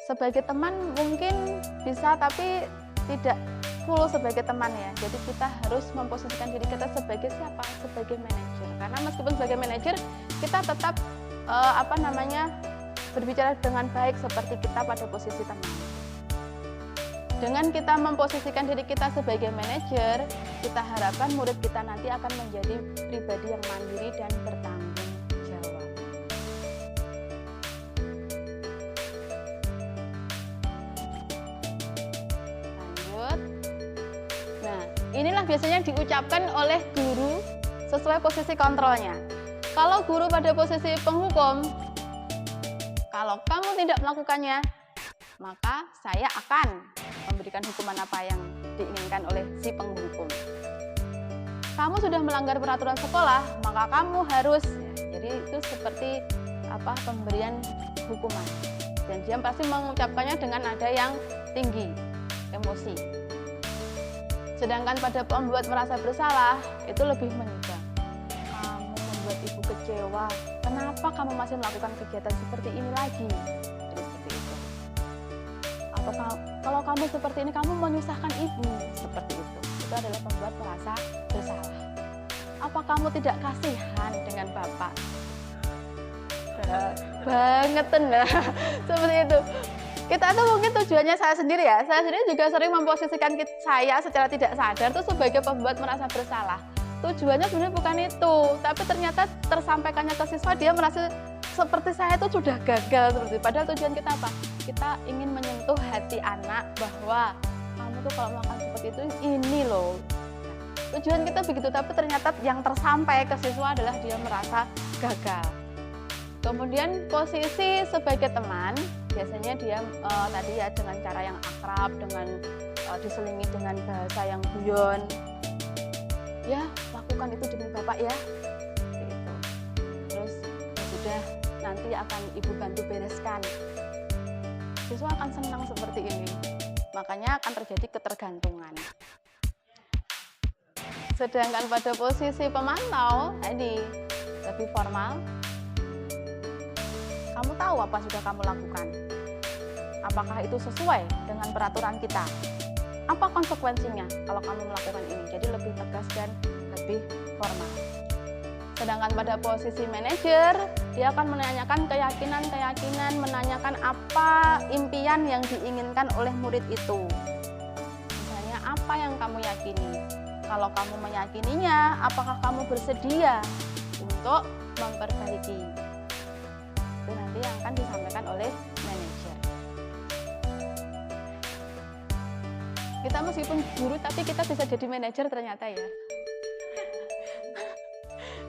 Sebagai teman mungkin bisa, tapi tidak full sebagai teman ya. Jadi kita harus memposisikan diri kita sebagai siapa? Sebagai manajer. Karena meskipun sebagai manajer kita tetap berbicara dengan baik seperti kita pada posisi teman. Dengan kita memposisikan diri kita sebagai manajer, kita harapkan murid kita nanti akan menjadi pribadi yang mandiri dan bertanggung jawab. Lanjut. Nah, inilah biasanya diucapkan oleh guru sesuai posisi kontrolnya. Kalau guru pada posisi penghukum, kalau kamu tidak melakukannya, maka saya akan memberikan hukuman apa yang diinginkan oleh si penghukum. Kamu sudah melanggar peraturan sekolah, maka kamu harus. Jadi itu seperti pemberian hukuman. Dan dia pasti mengucapkannya dengan nada yang tinggi, emosi. Sedangkan pada pembuat merasa bersalah, itu lebih menegak. Kamu membuat ibu kecewa. Kenapa kamu masih melakukan kegiatan seperti ini lagi? Kalau kamu seperti ini, kamu menyusahkan ibu, seperti itu. Itu adalah pembuat merasa bersalah. Apa kamu tidak kasihan dengan bapak? Bangetan lah, seperti itu. Kita tuh mungkin tujuannya saya sendiri ya. Saya sendiri juga sering memposisikan saya secara tidak sadar tuh sebagai pembuat merasa bersalah. Tujuannya sebenarnya bukan itu, tapi ternyata tersampaikannya ke siswa dia merasa seperti saya itu sudah gagal seperti itu. Padahal tujuan kita apa? Kita ingin menyentuh hati anak bahwa kamu tuh kalau melakukan seperti itu ini loh. Tujuan kita begitu, tapi ternyata yang tersampai ke siswa adalah dia merasa gagal. Kemudian posisi sebagai teman, biasanya dia tadi ya dengan cara yang akrab, dengan diselingi dengan bahasa yang guyon. Ya, lakukan itu demi bapak ya. Gitu. Terus ya sudah, nanti akan ibu bantu bereskan. Siswa akan senang seperti ini, makanya akan terjadi ketergantungan. Sedangkan pada posisi pemantau, tadi lebih formal, kamu tahu apa sudah kamu lakukan? Apakah itu sesuai dengan peraturan kita? Apa konsekuensinya kalau kamu melakukan ini? Jadi lebih tegas dan lebih formal. Sedangkan pada posisi manajer, dia akan menanyakan keyakinan, menanyakan apa impian yang diinginkan oleh murid itu. Misalnya, apa yang kamu yakini? Kalau kamu meyakininya, apakah kamu bersedia untuk memperbaiki? Itu nanti yang akan disampaikan oleh manajer. Kita meskipun guru, tapi kita bisa jadi manajer ternyata ya.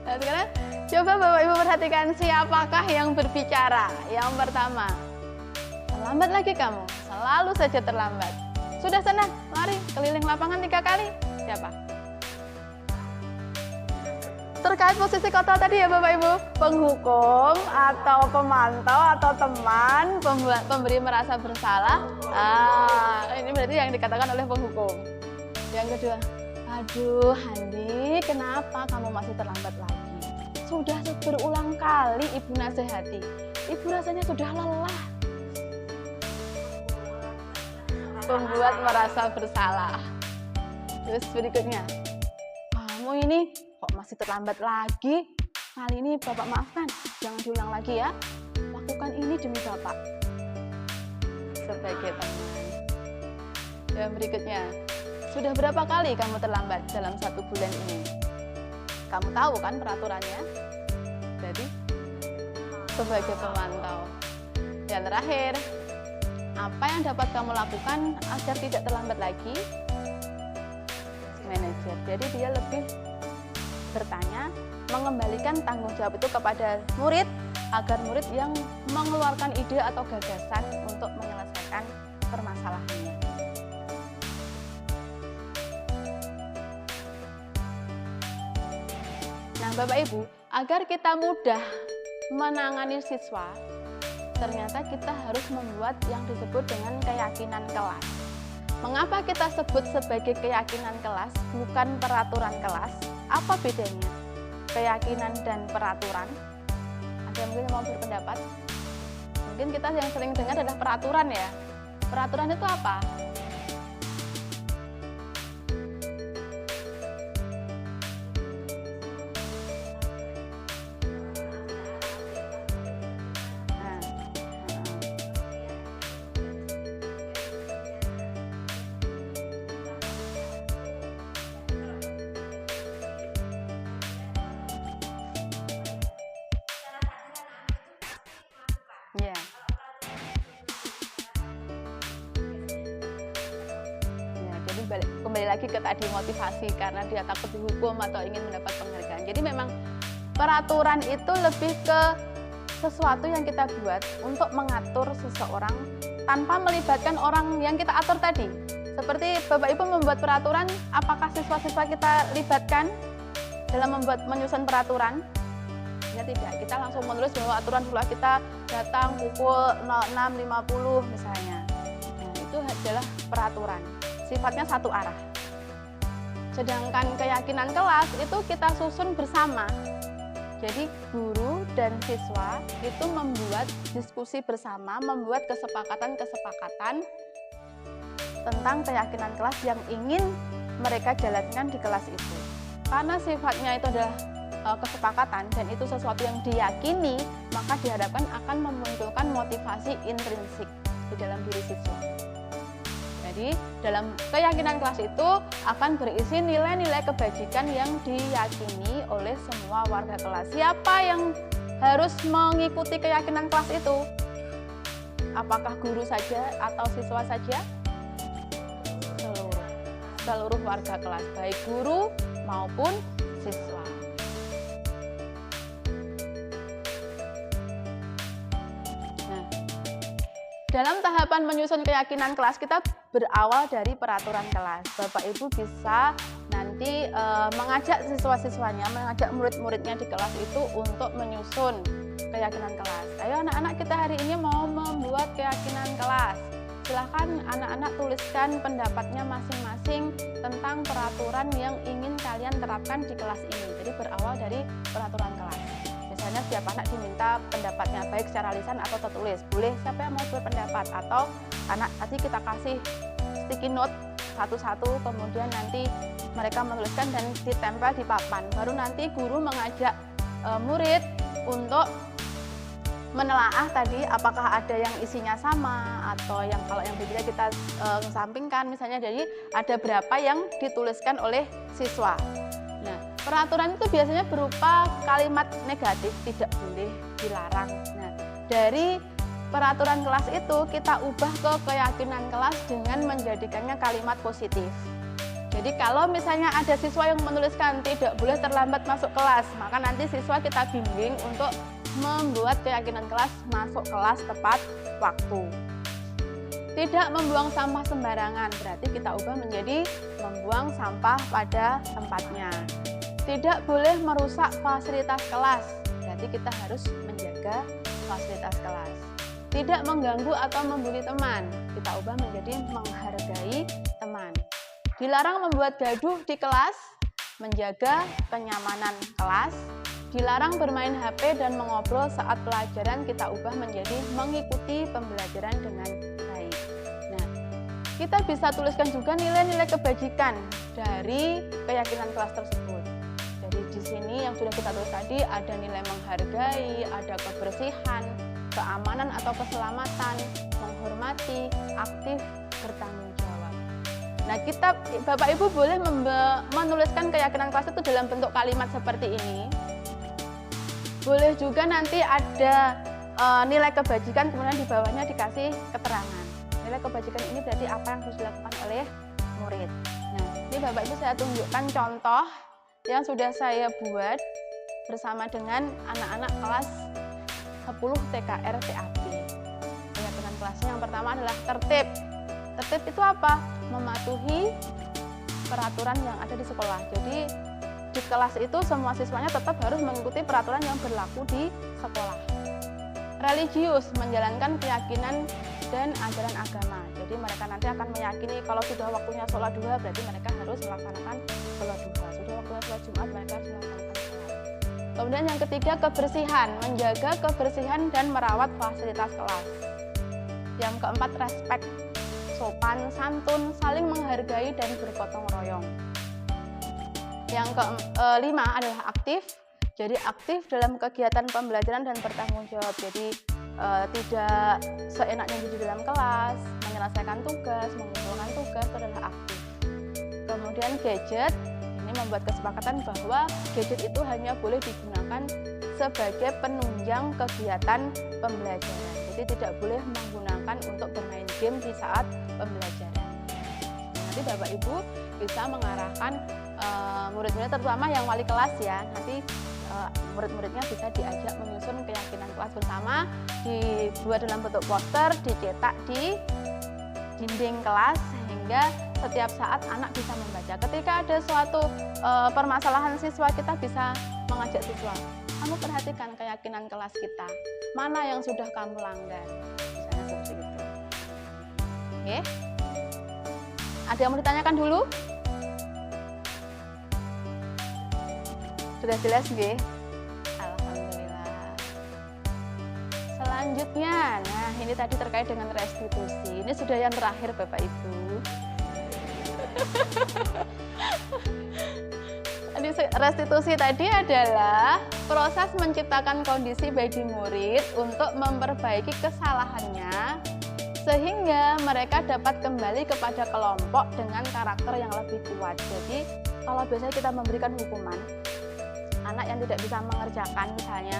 Nah, sekarang coba Bapak Ibu perhatikan siapakah yang berbicara. Yang pertama, terlambat lagi kamu, selalu saja terlambat. Sudah sana, lari keliling lapangan 3 kali. Siapa? Terkait posisi kontrol tadi ya Bapak Ibu, penghukum atau pemantau atau teman, pemberi merasa bersalah. Ini berarti yang dikatakan oleh penghukum. Yang kedua, aduh Handi, kenapa kamu masih terlambat lagi? Sudah berulang kali ibu nasihati, ibu rasanya sudah lelah. Pembuat merasa bersalah. Terus berikutnya, kamu ini kok masih terlambat lagi? Kali ini Bapak maafkan, jangan diulang lagi ya. Lakukan ini demi Bapak. Sebagai teman. Yang berikutnya, sudah berapa kali kamu terlambat dalam 1 bulan ini? Kamu tahu kan peraturannya? Jadi, sebagai pemantau. Yang terakhir, apa yang dapat kamu lakukan agar tidak terlambat lagi? Manajer. Jadi dia lebih bertanya, mengembalikan tanggung jawab itu kepada murid, agar murid yang mengeluarkan ide atau gagasan untuk menyelesaikan permasalahannya. Nah, Bapak Ibu, agar kita mudah menangani siswa, ternyata kita harus membuat yang disebut dengan keyakinan kelas. Mengapa kita sebut sebagai keyakinan kelas, bukan peraturan kelas? Apa bedanya keyakinan dan peraturan? Ada yang mungkin mau berpendapat? Mungkin kita yang sering dengar adalah peraturan ya. Peraturan itu apa? Ya. Ya, jadi kembali lagi ke tadi motivasi karena dia takut dihukum atau ingin mendapat penghargaan. Jadi memang peraturan itu lebih ke sesuatu yang kita buat untuk mengatur seseorang tanpa melibatkan orang yang kita atur tadi. Seperti Bapak Ibu membuat peraturan, apakah siswa-siswa kita libatkan dalam menyusun peraturan? Ya tidak, kita langsung menulis bahwa aturan sekolah kita datang pukul 06.50 misalnya. Nah, itu adalah peraturan, sifatnya satu arah. Sedangkan keyakinan kelas itu kita susun bersama. Jadi guru dan siswa itu membuat diskusi bersama, membuat kesepakatan-kesepakatan tentang keyakinan kelas yang ingin mereka jalankan di kelas itu. Karena sifatnya itu adalah kesepakatan dan itu sesuatu yang diyakini, maka diharapkan akan memunculkan motivasi intrinsik di dalam diri siswa. Jadi dalam keyakinan kelas itu akan berisi nilai-nilai kebajikan yang diyakini oleh semua warga kelas. Siapa yang harus mengikuti keyakinan kelas itu? Apakah guru saja atau siswa saja? Seluruh warga kelas, baik guru maupun siswa. Dalam tahapan menyusun keyakinan kelas, kita berawal dari peraturan kelas. Bapak Ibu bisa nanti mengajak siswa-siswanya, mengajak murid-muridnya di kelas itu untuk menyusun keyakinan kelas. Ayo anak-anak, kita hari ini mau membuat keyakinan kelas. Silahkan anak-anak tuliskan pendapatnya masing-masing tentang peraturan yang ingin kalian terapkan di kelas ini. Jadi berawal dari peraturan kelas. Misalnya setiap anak diminta pendapatnya baik secara lisan atau tertulis. Boleh siapa yang mau berpendapat, atau anak tadi kita kasih sticky note satu-satu, kemudian nanti mereka menuliskan dan ditempel di papan. Baru nanti guru mengajak murid untuk menelaah tadi apakah ada yang isinya sama atau yang kalau yang berbeda kita sampingkan misalnya. Jadi ada berapa yang dituliskan oleh siswa. Nah, peraturan itu biasanya berupa kalimat negatif, tidak boleh, dilarang. Nah, dari peraturan kelas itu kita ubah ke keyakinan kelas dengan menjadikannya kalimat positif. Jadi kalau misalnya ada siswa yang menuliskan tidak boleh terlambat masuk kelas, maka nanti siswa kita bimbing untuk membuat keyakinan kelas masuk kelas tepat waktu. Tidak membuang sampah sembarangan, berarti kita ubah menjadi membuang sampah pada tempatnya. Tidak boleh merusak fasilitas kelas, berarti kita harus menjaga fasilitas kelas. Tidak mengganggu atau membuli teman, kita ubah menjadi menghargai teman. Dilarang membuat gaduh di kelas, menjaga kenyamanan kelas. Dilarang bermain HP dan mengobrol saat pelajaran, kita ubah menjadi mengikuti pembelajaran dengan baik. Nah, kita bisa tuliskan juga nilai-nilai kebajikan dari keyakinan kelas tersebut. sini yang sudah kita tulis tadi ada nilai menghargai, ada kebersihan, keamanan atau keselamatan, menghormati, aktif, bertanggung jawab. Nah, Bapak Ibu boleh menuliskan keyakinan kelas itu dalam bentuk kalimat seperti ini. Boleh juga nanti ada nilai kebajikan, kemudian di bawahnya dikasih keterangan. Nilai kebajikan ini berarti apa yang harus dilakukan oleh murid. Nah, ini Bapak Ibu saya tunjukkan contoh yang sudah saya buat bersama dengan anak-anak kelas 10 TKR TAP. Keyakinan kelasnya yang pertama adalah tertib. Tertib itu apa? Mematuhi peraturan yang ada di sekolah. Jadi di kelas itu semua siswanya tetap harus mengikuti peraturan yang berlaku di sekolah. Religius, menjalankan keyakinan dan ajaran agama. Jadi mereka nanti akan meyakini kalau sudah waktunya sholat duha berarti mereka harus melaksanakan sholat duha. Sudah waktunya sholat Jumat mereka harus melaksanakan sholat. Kemudian yang ketiga kebersihan, menjaga kebersihan dan merawat fasilitas kelas. Yang keempat respect, sopan, santun, saling menghargai dan bergotong royong. Yang kelima adalah aktif. Jadi aktif dalam kegiatan pembelajaran dan bertanggung jawab. Jadi tidak seenaknya di dalam kelas, menyelesaikan tugas, mengumpulkan tugas, itu adalah aktif. Kemudian gadget, ini membuat kesepakatan bahwa gadget itu hanya boleh digunakan sebagai penunjang kegiatan pembelajaran. Jadi tidak boleh menggunakan untuk bermain game di saat pembelajaran. Nanti Bapak Ibu bisa mengarahkan murid-murid terutama yang wali kelas ya, nanti murid-muridnya bisa diajak menyusun keyakinan kelas bersama, dibuat dalam bentuk poster, dicetak di dinding kelas sehingga setiap saat anak bisa membaca. Ketika ada suatu permasalahan siswa, kita bisa mengajak siswa, kamu perhatikan keyakinan kelas kita, mana yang sudah kamu langgar, misalnya seperti itu. Oke, ada yang mau ditanyakan dulu? Sudah jelas nggih? Alhamdulillah. Selanjutnya, nah ini tadi terkait dengan restitusi. Ini sudah yang terakhir Bapak Ibu. Restitusi tadi adalah proses menciptakan kondisi bagi murid untuk memperbaiki kesalahannya sehingga mereka dapat kembali kepada kelompok dengan karakter yang lebih kuat. Jadi kalau biasanya kita memberikan hukuman, anak yang tidak bisa mengerjakan misalnya,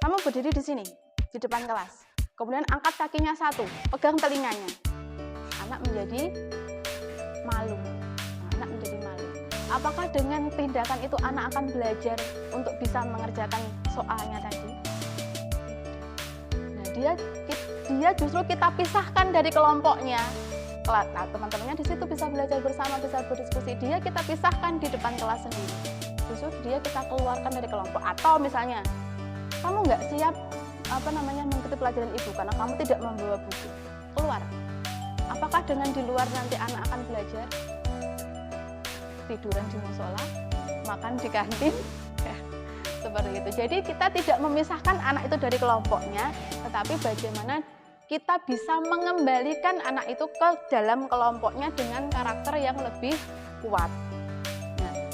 kamu berdiri di sini, di depan kelas, kemudian angkat kakinya satu, pegang telinganya, anak menjadi malu. Anak menjadi malu. Apakah dengan tindakan itu anak akan belajar untuk bisa mengerjakan soalnya tadi? Nah, dia justru kita pisahkan dari kelompoknya. Nah, teman-temannya di situ bisa belajar bersama, bisa berdiskusi. Dia kita pisahkan di depan kelas sendiri. Justru dia kita keluarkan dari kelompok. Atau misalnya kamu nggak siap mengikuti pelajaran ibu karena kamu tidak membawa buku, keluar. Apakah dengan di luar nanti anak akan belajar? Tiduran di musola, makan di kantin, ya, seperti itu. Jadi kita tidak memisahkan anak itu dari kelompoknya, tetapi bagaimana kita bisa mengembalikan anak itu ke dalam kelompoknya dengan karakter yang lebih kuat.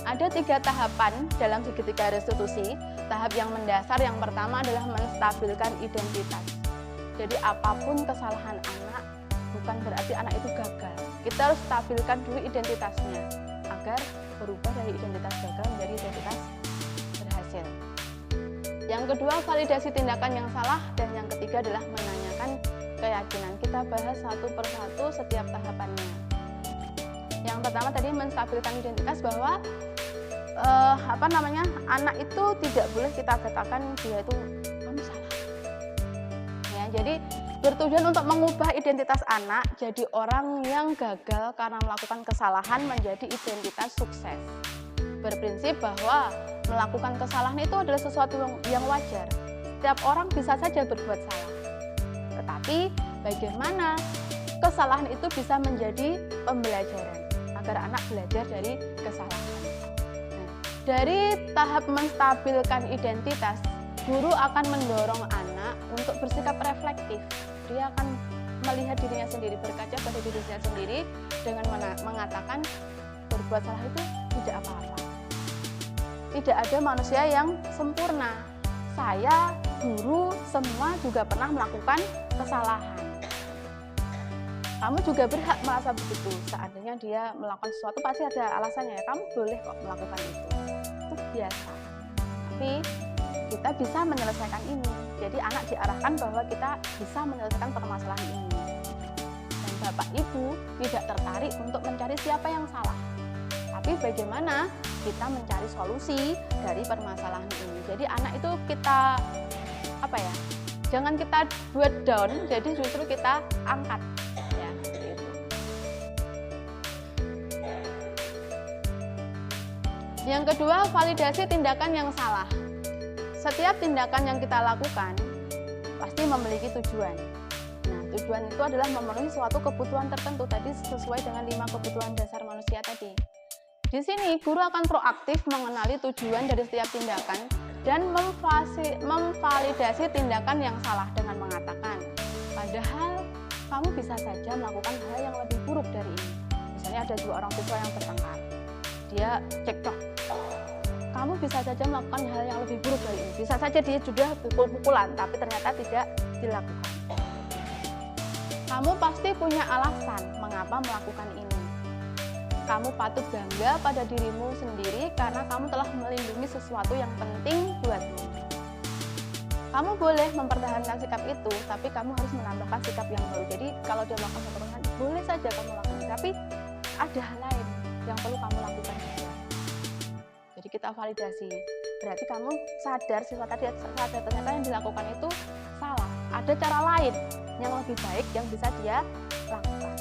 Ada 3 tahapan dalam segitiga restitusi. Tahap yang mendasar yang pertama adalah menstabilkan identitas. Jadi apapun kesalahan anak, bukan berarti anak itu gagal. Kita harus stabilkan dulu identitasnya agar berubah dari identitas gagal menjadi identitas berhasil. Yang kedua, validasi tindakan yang salah, dan yang ketiga adalah menanyakan keyakinan. Kita bahas satu persatu setiap tahapannya. Yang pertama tadi menstabilkan identitas, bahwa anak itu tidak boleh kita katakan dia itu kamu salah. Ya, jadi bertujuan untuk mengubah identitas anak jadi orang yang gagal karena melakukan kesalahan menjadi identitas sukses. Berprinsip bahwa melakukan kesalahan itu adalah sesuatu yang wajar. Setiap orang bisa saja berbuat salah. Tetapi bagaimana kesalahan itu bisa menjadi pembelajaran agar anak belajar dari kesalahan. Dari tahap menstabilkan identitas, guru akan mendorong anak untuk bersikap reflektif. Dia akan melihat dirinya sendiri, berkaca pada dirinya sendiri dengan mengatakan berbuat salah itu tidak apa-apa. tidak ada manusia yang sempurna. Saya, guru, semua juga pernah melakukan kesalahan. Kamu juga berhak merasa begitu. Seandainya dia melakukan sesuatu pasti ada alasannya ya. Kamu boleh kok melakukan itu. Itu biasa. Tapi kita bisa menyelesaikan ini. Jadi anak diarahkan bahwa kita bisa menyelesaikan permasalahan ini. Dan Bapak Ibu tidak tertarik untuk mencari siapa yang salah. Tapi bagaimana kita mencari solusi dari permasalahan ini. Jadi anak itu kita jangan kita buat down, jadi justru kita angkat. Ya, seperti itu. Yang kedua, validasi tindakan yang salah. Setiap tindakan yang kita lakukan pasti memiliki tujuan. Nah, tujuan itu adalah memenuhi suatu kebutuhan tertentu tadi sesuai dengan 5 kebutuhan dasar manusia tadi. Di sini guru akan proaktif mengenali tujuan dari setiap tindakan dan memvalidasi tindakan yang salah dengan mengatakan, padahal kamu bisa saja melakukan hal yang lebih buruk dari ini. Misalnya ada 2 orang siswa yang bertengkar, dia cekcok. Kamu bisa saja melakukan hal yang lebih buruk dari ini. Bisa saja dia sudah pukul-pukulan, tapi ternyata tidak dilakukan. Kamu pasti punya alasan mengapa melakukan ini. Kamu patut bangga pada dirimu sendiri karena kamu telah melindungi sesuatu yang penting buatmu. Kamu boleh mempertahankan sikap itu, tapi kamu harus menambahkan sikap yang baru. Jadi kalau dia melakukan satu hal, boleh saja kamu lakukan, tapi ada hal lain yang perlu kamu lakukan juga. Jadi kita validasi. Berarti kamu sadar, siswa tadi sadar ternyata yang dilakukan itu salah. Ada cara lain yang lebih baik yang bisa dia lakukan.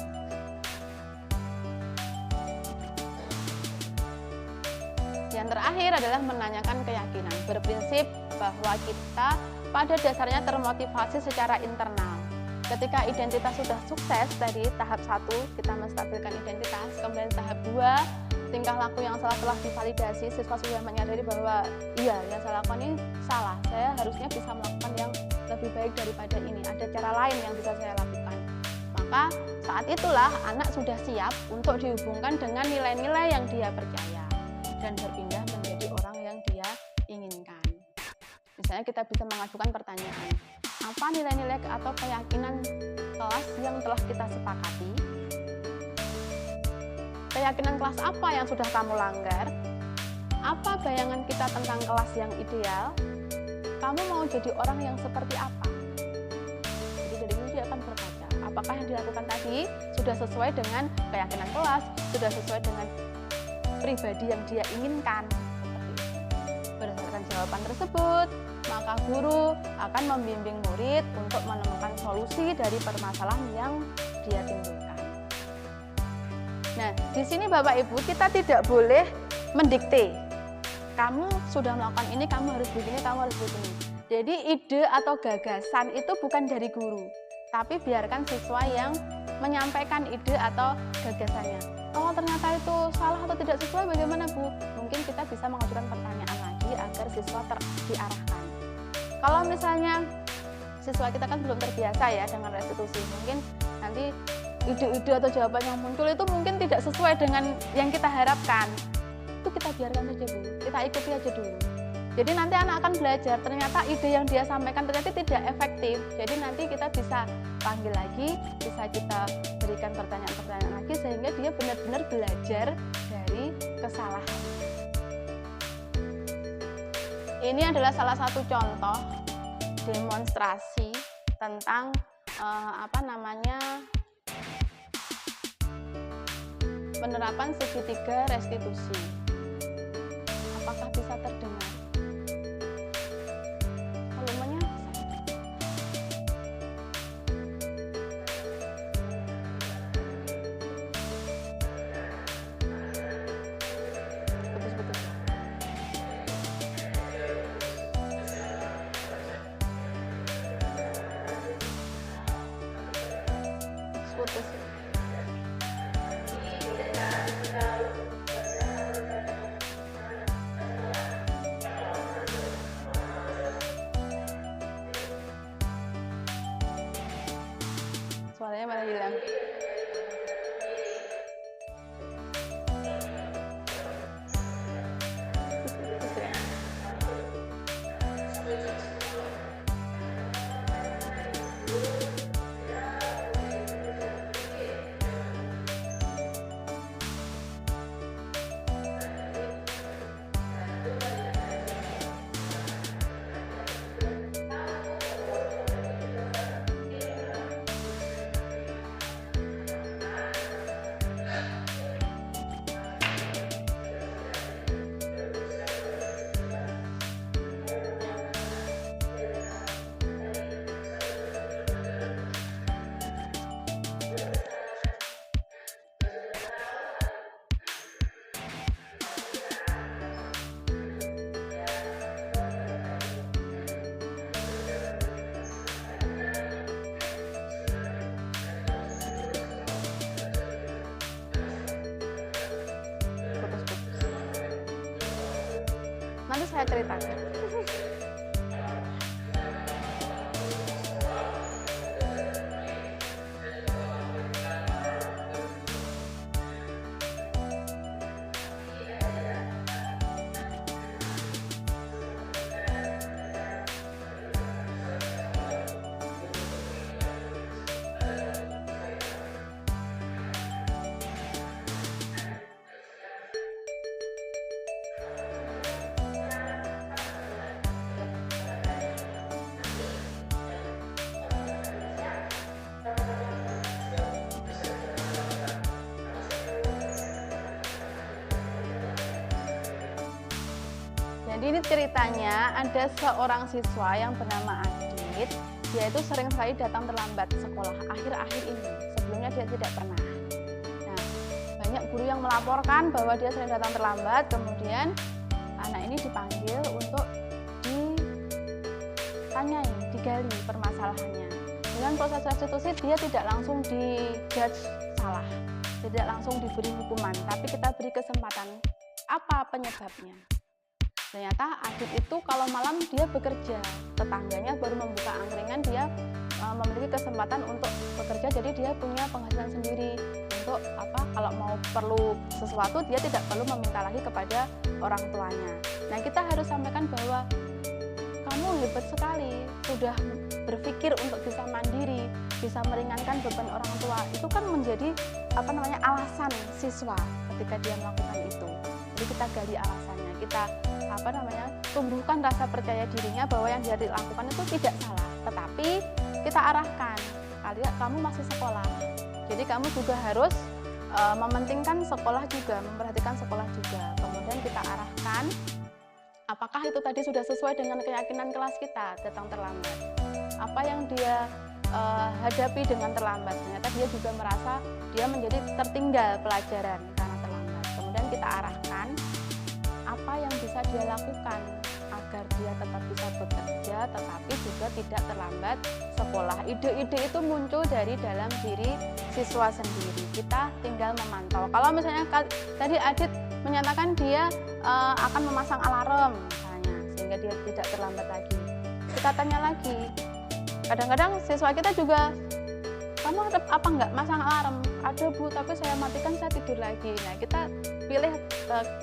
Yang terakhir adalah menanyakan keyakinan, berprinsip bahwa kita pada dasarnya termotivasi secara internal. Ketika identitas sudah sukses, tadi tahap 1 kita menstabilkan identitas, kemudian tahap 2 tingkah laku yang salah telah divalidasi, siswa sudah menyadari bahwa iya yang saya lakukan ini salah, saya harusnya bisa melakukan yang lebih baik daripada ini, ada cara lain yang bisa saya lakukan. Maka saat itulah anak sudah siap untuk dihubungkan dengan nilai-nilai yang dia percaya dan berpindah menjadi orang yang dia inginkan. Misalnya kita bisa mengajukan pertanyaan, apa nilai-nilai atau keyakinan kelas yang telah kita sepakati? Keyakinan kelas apa yang sudah kamu langgar? Apa bayangan kita tentang kelas yang ideal? Kamu mau jadi orang yang seperti apa? Jadi dari itu dia akan berkaca, apakah yang dilakukan tadi sudah sesuai dengan keyakinan kelas, sudah sesuai dengan pribadi yang dia inginkan. Berdasarkan jawaban tersebut, maka guru akan membimbing murid untuk menemukan solusi dari permasalahan yang dia timbulkan. Nah, di sini Bapak Ibu kita tidak boleh mendikte. Kamu sudah melakukan ini, kamu harus begini, kamu harus begini. Jadi ide atau gagasan itu bukan dari guru, tapi biarkan siswa yang menyampaikan ide atau gagasannya. Kalau ternyata itu salah atau tidak sesuai, bagaimana Bu? Mungkin kita bisa mengajukan pertanyaan lagi agar siswa diarahkan. Kalau misalnya siswa kita kan belum terbiasa ya dengan restitusi, mungkin nanti ide-ide atau jawaban yang muncul itu mungkin tidak sesuai dengan yang kita harapkan. Itu kita biarkan saja Bu, kita ikuti aja dulu. Jadi nanti anak akan belajar, ternyata ide yang dia sampaikan ternyata tidak efektif. Jadi nanti kita bisa panggil lagi, bisa kita berikan pertanyaan-pertanyaan lagi sehingga dia benar-benar belajar dari kesalahan. Ini adalah salah satu contoh demonstrasi tentang penerapan segitiga restitusi. Apakah bisa terdengar? Volumenya putus-putus. Putus. Suaranya malah hilang. Putus ya. Nanti saya ceritakan. Jadi ini ceritanya ada seorang siswa yang bernama Adit. Dia itu sering sekali datang terlambat sekolah akhir-akhir ini. Sebelumnya dia tidak pernah. Nah, banyak guru yang melaporkan bahwa dia sering datang terlambat. Kemudian anak ini dipanggil untuk ditanyai, digali permasalahannya. Dengan proses restitusi dia tidak langsung dijudge salah, tidak langsung diberi hukuman, tapi kita beri kesempatan apa penyebabnya. Ternyata Adit itu kalau malam dia bekerja, tetangganya baru membuka angkringan, dia memiliki kesempatan untuk bekerja, jadi dia punya penghasilan sendiri untuk kalau mau perlu sesuatu dia tidak perlu meminta lagi kepada orang tuanya. Nah, kita harus sampaikan bahwa kamu hebat sekali, sudah berpikir untuk bisa mandiri, bisa meringankan beban orang tua. Itu kan menjadi alasan siswa ketika dia melakukan itu. Jadi kita gali alasannya, kita tumbuhkan rasa percaya dirinya bahwa yang dia lakukan itu tidak salah, tetapi kita arahkan, kamu masih sekolah, jadi kamu juga harus mementingkan sekolah juga, memperhatikan sekolah juga. Kemudian kita arahkan, apakah itu tadi sudah sesuai dengan keyakinan kelas kita, datang terlambat, apa yang dia hadapi dengan terlambat. Ternyata dia juga merasa dia menjadi tertinggal pelajaran karena terlambat. Kemudian kita arahkan apa yang bisa dia lakukan agar dia tetap bisa bekerja tetapi juga tidak terlambat sekolah. Ide-ide itu muncul dari dalam diri siswa sendiri. Kita tinggal memantau. Kalau misalnya tadi Adit menyatakan dia akan memasang alarm misalnya sehingga dia tidak terlambat lagi. Kita tanya lagi. Kadang-kadang siswa kita juga, kamu ada apa enggak masang alarm? Ada Bu, tapi saya matikan saya tidur lagi. Nah, kita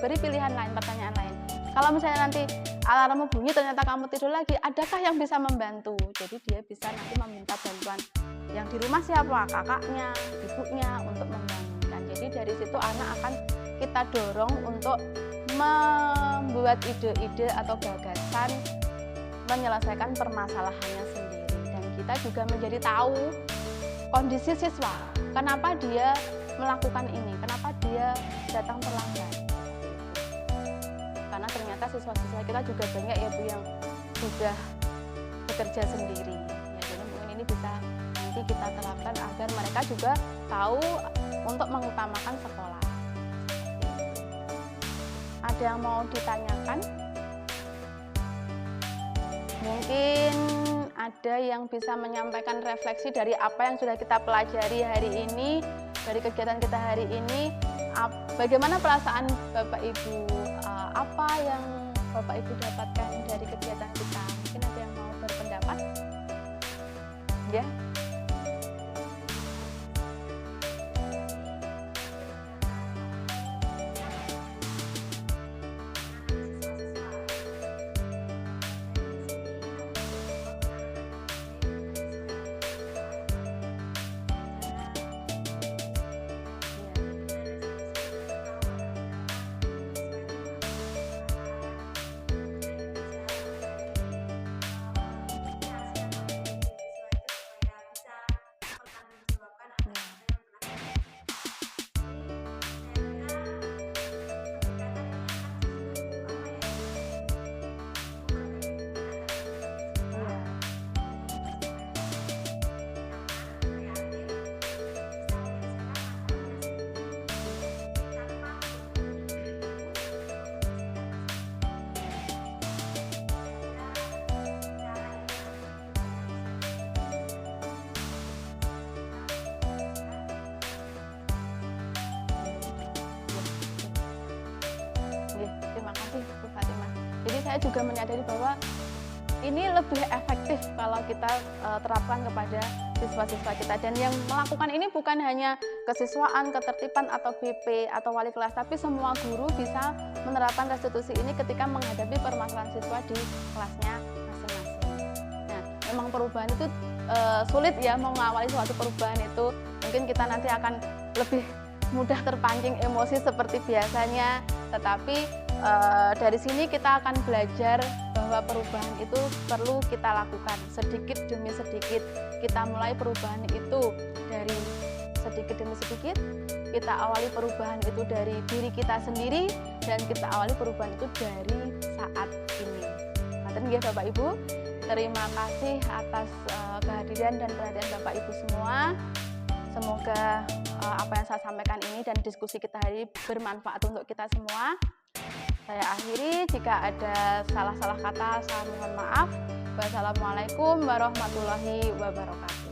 beri pilihan lain, pertanyaan lain. Kalau misalnya nanti alarmmu bunyi ternyata kamu tidur lagi, adakah yang bisa membantu? Jadi dia bisa nanti meminta bantuan yang di rumah siapa? Kakaknya, ibunya untuk membangunkan. Jadi dari situ anak akan kita dorong untuk membuat ide-ide atau gagasan menyelesaikan permasalahannya sendiri. Dan kita juga menjadi tahu kondisi siswa, kenapa dia melakukan ini, kenapa dia datang terlambat. Karena ternyata siswa-siswa kita juga banyak ya Bu yang sudah bekerja sendiri. Ya, jadi mungkin ini bisa nanti kita terapkan agar mereka juga tahu untuk mengutamakan sekolah. Ada yang mau ditanyakan? Mungkin ada yang bisa menyampaikan refleksi dari apa yang sudah kita pelajari hari ini, dari kegiatan kita hari ini. Bagaimana perasaan Bapak Ibu? Apa yang Bapak Ibu dapatkan dari kegiatan kita? Mungkin ada yang mau berpendapat? Ya. saya juga menyadari bahwa ini lebih efektif kalau kita terapkan kepada siswa-siswa kita. Dan yang melakukan ini bukan hanya kesiswaan, ketertiban, atau BP, atau wali kelas, tapi semua guru bisa menerapkan restitusi ini ketika menghadapi permasalahan siswa di kelasnya masing-masing. Nah, memang perubahan itu sulit ya, mengawali suatu perubahan itu. Mungkin kita nanti akan lebih mudah terpancing emosi seperti biasanya, tetapi dari sini kita akan belajar bahwa perubahan itu perlu kita lakukan sedikit demi sedikit. Kita mulai perubahan itu dari sedikit demi sedikit, kita awali perubahan itu dari diri kita sendiri, dan kita awali perubahan itu dari saat ini. Ngaten nggih Bapak Ibu, terima kasih atas kehadiran dan perhatian Bapak Ibu semua. Semoga apa yang saya sampaikan ini dan diskusi kita hari ini bermanfaat untuk kita semua. Saya akhiri, jika ada salah-salah kata saya mohon maaf. Wassalamualaikum warahmatullahi wabarakatuh.